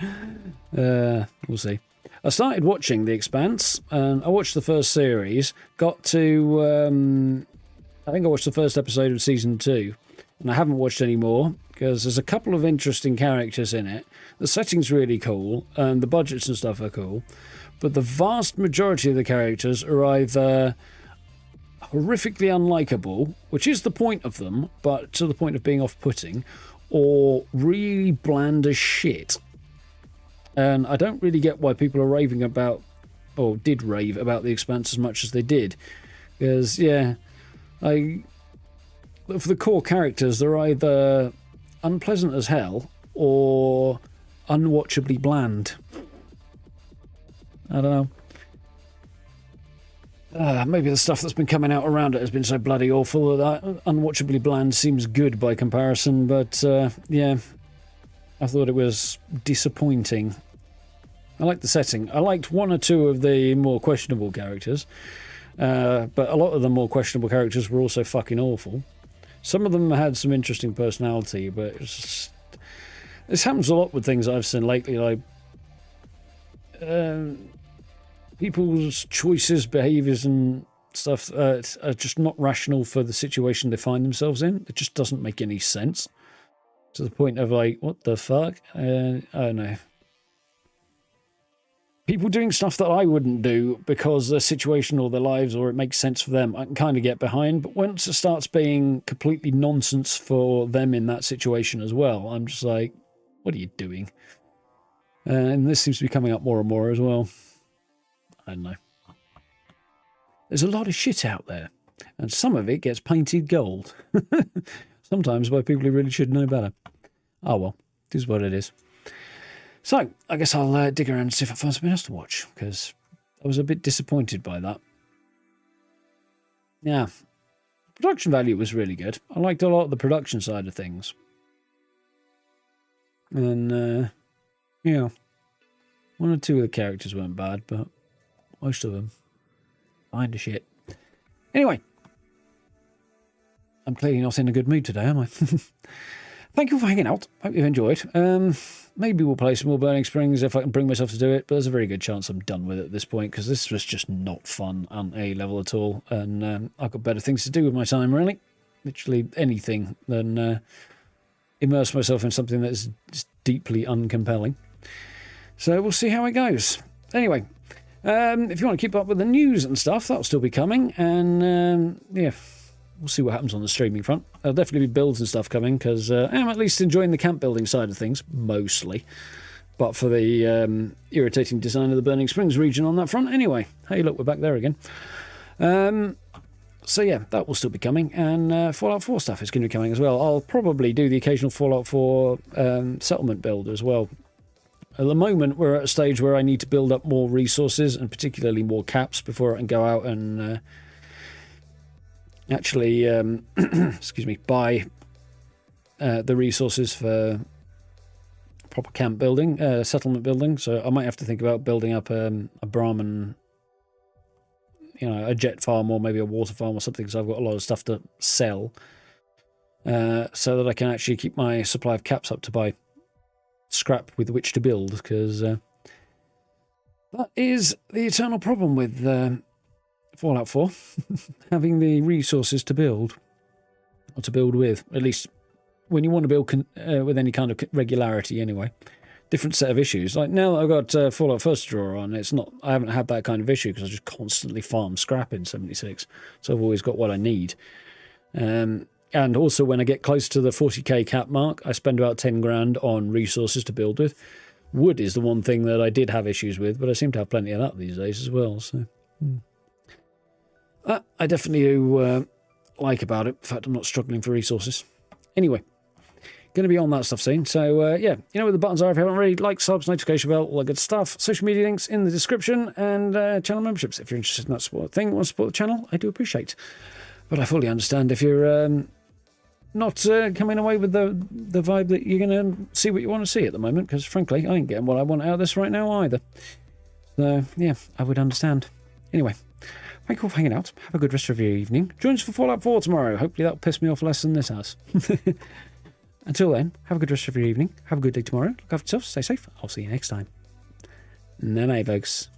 we'll see. I started watching The Expanse, and I watched the first series, got to, I think I watched the first episode of season 2, and I haven't watched any more, because there's a couple of interesting characters in it. The setting's really cool, and the budgets and stuff are cool, but the vast majority of the characters are either horrifically unlikable, which is the point of them, but to the point of being off-putting, or really bland as shit. And I don't really get why people are raving about, or did rave about The Expanse as much as they did. Because, yeah, for the core characters, they're either unpleasant as hell or unwatchably bland. I don't know. Maybe the stuff that's been coming out around it has been so bloody awful that unwatchably bland seems good by comparison, but yeah, I thought it was disappointing. I liked the setting. I liked one or two of the more questionable characters, but a lot of the more questionable characters were also fucking awful. Some of them had some interesting personality, but it's just, this happens a lot with things I've seen lately. Like, people's choices, behaviours and stuff are just not rational for the situation they find themselves in. It just doesn't make any sense. To the point of like, what the fuck? I don't know. People doing stuff that I wouldn't do because their situation or their lives or it makes sense for them, I can kind of get behind. But once it starts being completely nonsense for them in that situation as well, I'm just like, what are you doing? And this seems to be coming up more and more as well. I don't know. There's a lot of shit out there. And some of it gets painted gold. Sometimes by people who really should know better. Oh well, this is what it is. So, I guess I'll dig around and see if I find something else to watch, because I was a bit disappointed by that. Yeah. Production value was really good. I liked a lot of the production side of things. And, yeah. One or two of the characters weren't bad, but most of them, kind of shit. Anyway. I'm clearly not in a good mood today, am I? Thank you for hanging out. Hope you've enjoyed. Maybe we'll play some more Burning Springs if I can bring myself to do it, but there's a very good chance I'm done with it at this point, because this was just not fun on a level at all, and I've got better things to do with my time, really. Literally anything than immerse myself in something that's just deeply uncompelling. So we'll see how it goes. Anyway, if you want to keep up with the news and stuff, that'll still be coming, and yeah. We'll see what happens on the streaming front. There'll definitely be builds and stuff coming, because I'm at least enjoying the camp building side of things, mostly. But for the irritating design of the Burning Springs region on that front, anyway. Hey, look, we're back there again. So yeah, that will still be coming, and Fallout 4 stuff is going to be coming as well. I'll probably do the occasional Fallout 4 settlement build as well. At the moment, we're at a stage where I need to build up more resources, and particularly more caps, before I can go out and... actually, excuse me, buy the resources for proper camp building, settlement building. So I might have to think about building up a Brahmin, you know, a jet farm or maybe a water farm or something, because I've got a lot of stuff to sell, so that I can actually keep my supply of caps up to buy scrap with which to build, because that is the eternal problem with Fallout 4, having the resources to build, or to build with, at least when you want to build with any kind of regularity anyway. Different set of issues. Like now that I've got Fallout First to draw on, it's not, I haven't had that kind of issue because I just constantly farm scrap in 76, so I've always got what I need. And also when I get close to the 40k cap mark, I spend about 10 grand on resources to build with. Wood is the one thing that I did have issues with, but I seem to have plenty of that these days as well, so... I definitely do like about it, the fact I'm not struggling for resources. Anyway, going to be on that stuff soon. So, yeah, you know where the buttons are if you haven't already. Like, subs, notification bell, all that good stuff. Social media links in the description, and channel memberships. If you're interested in that sort of thing, want to support the channel, I do appreciate. But I fully understand if you're not coming away with the vibe that you're going to see what you want to see at the moment, because, frankly, I ain't getting what I want out of this right now either. So, yeah, I would understand. Anyway. Thank you all for hanging out. Have a good rest of your evening. Join us for Fallout 4 tomorrow. Hopefully that'll piss me off less than this has. Until then, have a good rest of your evening. Have a good day tomorrow. Look after yourself. Stay safe. I'll see you next time. Night, folks.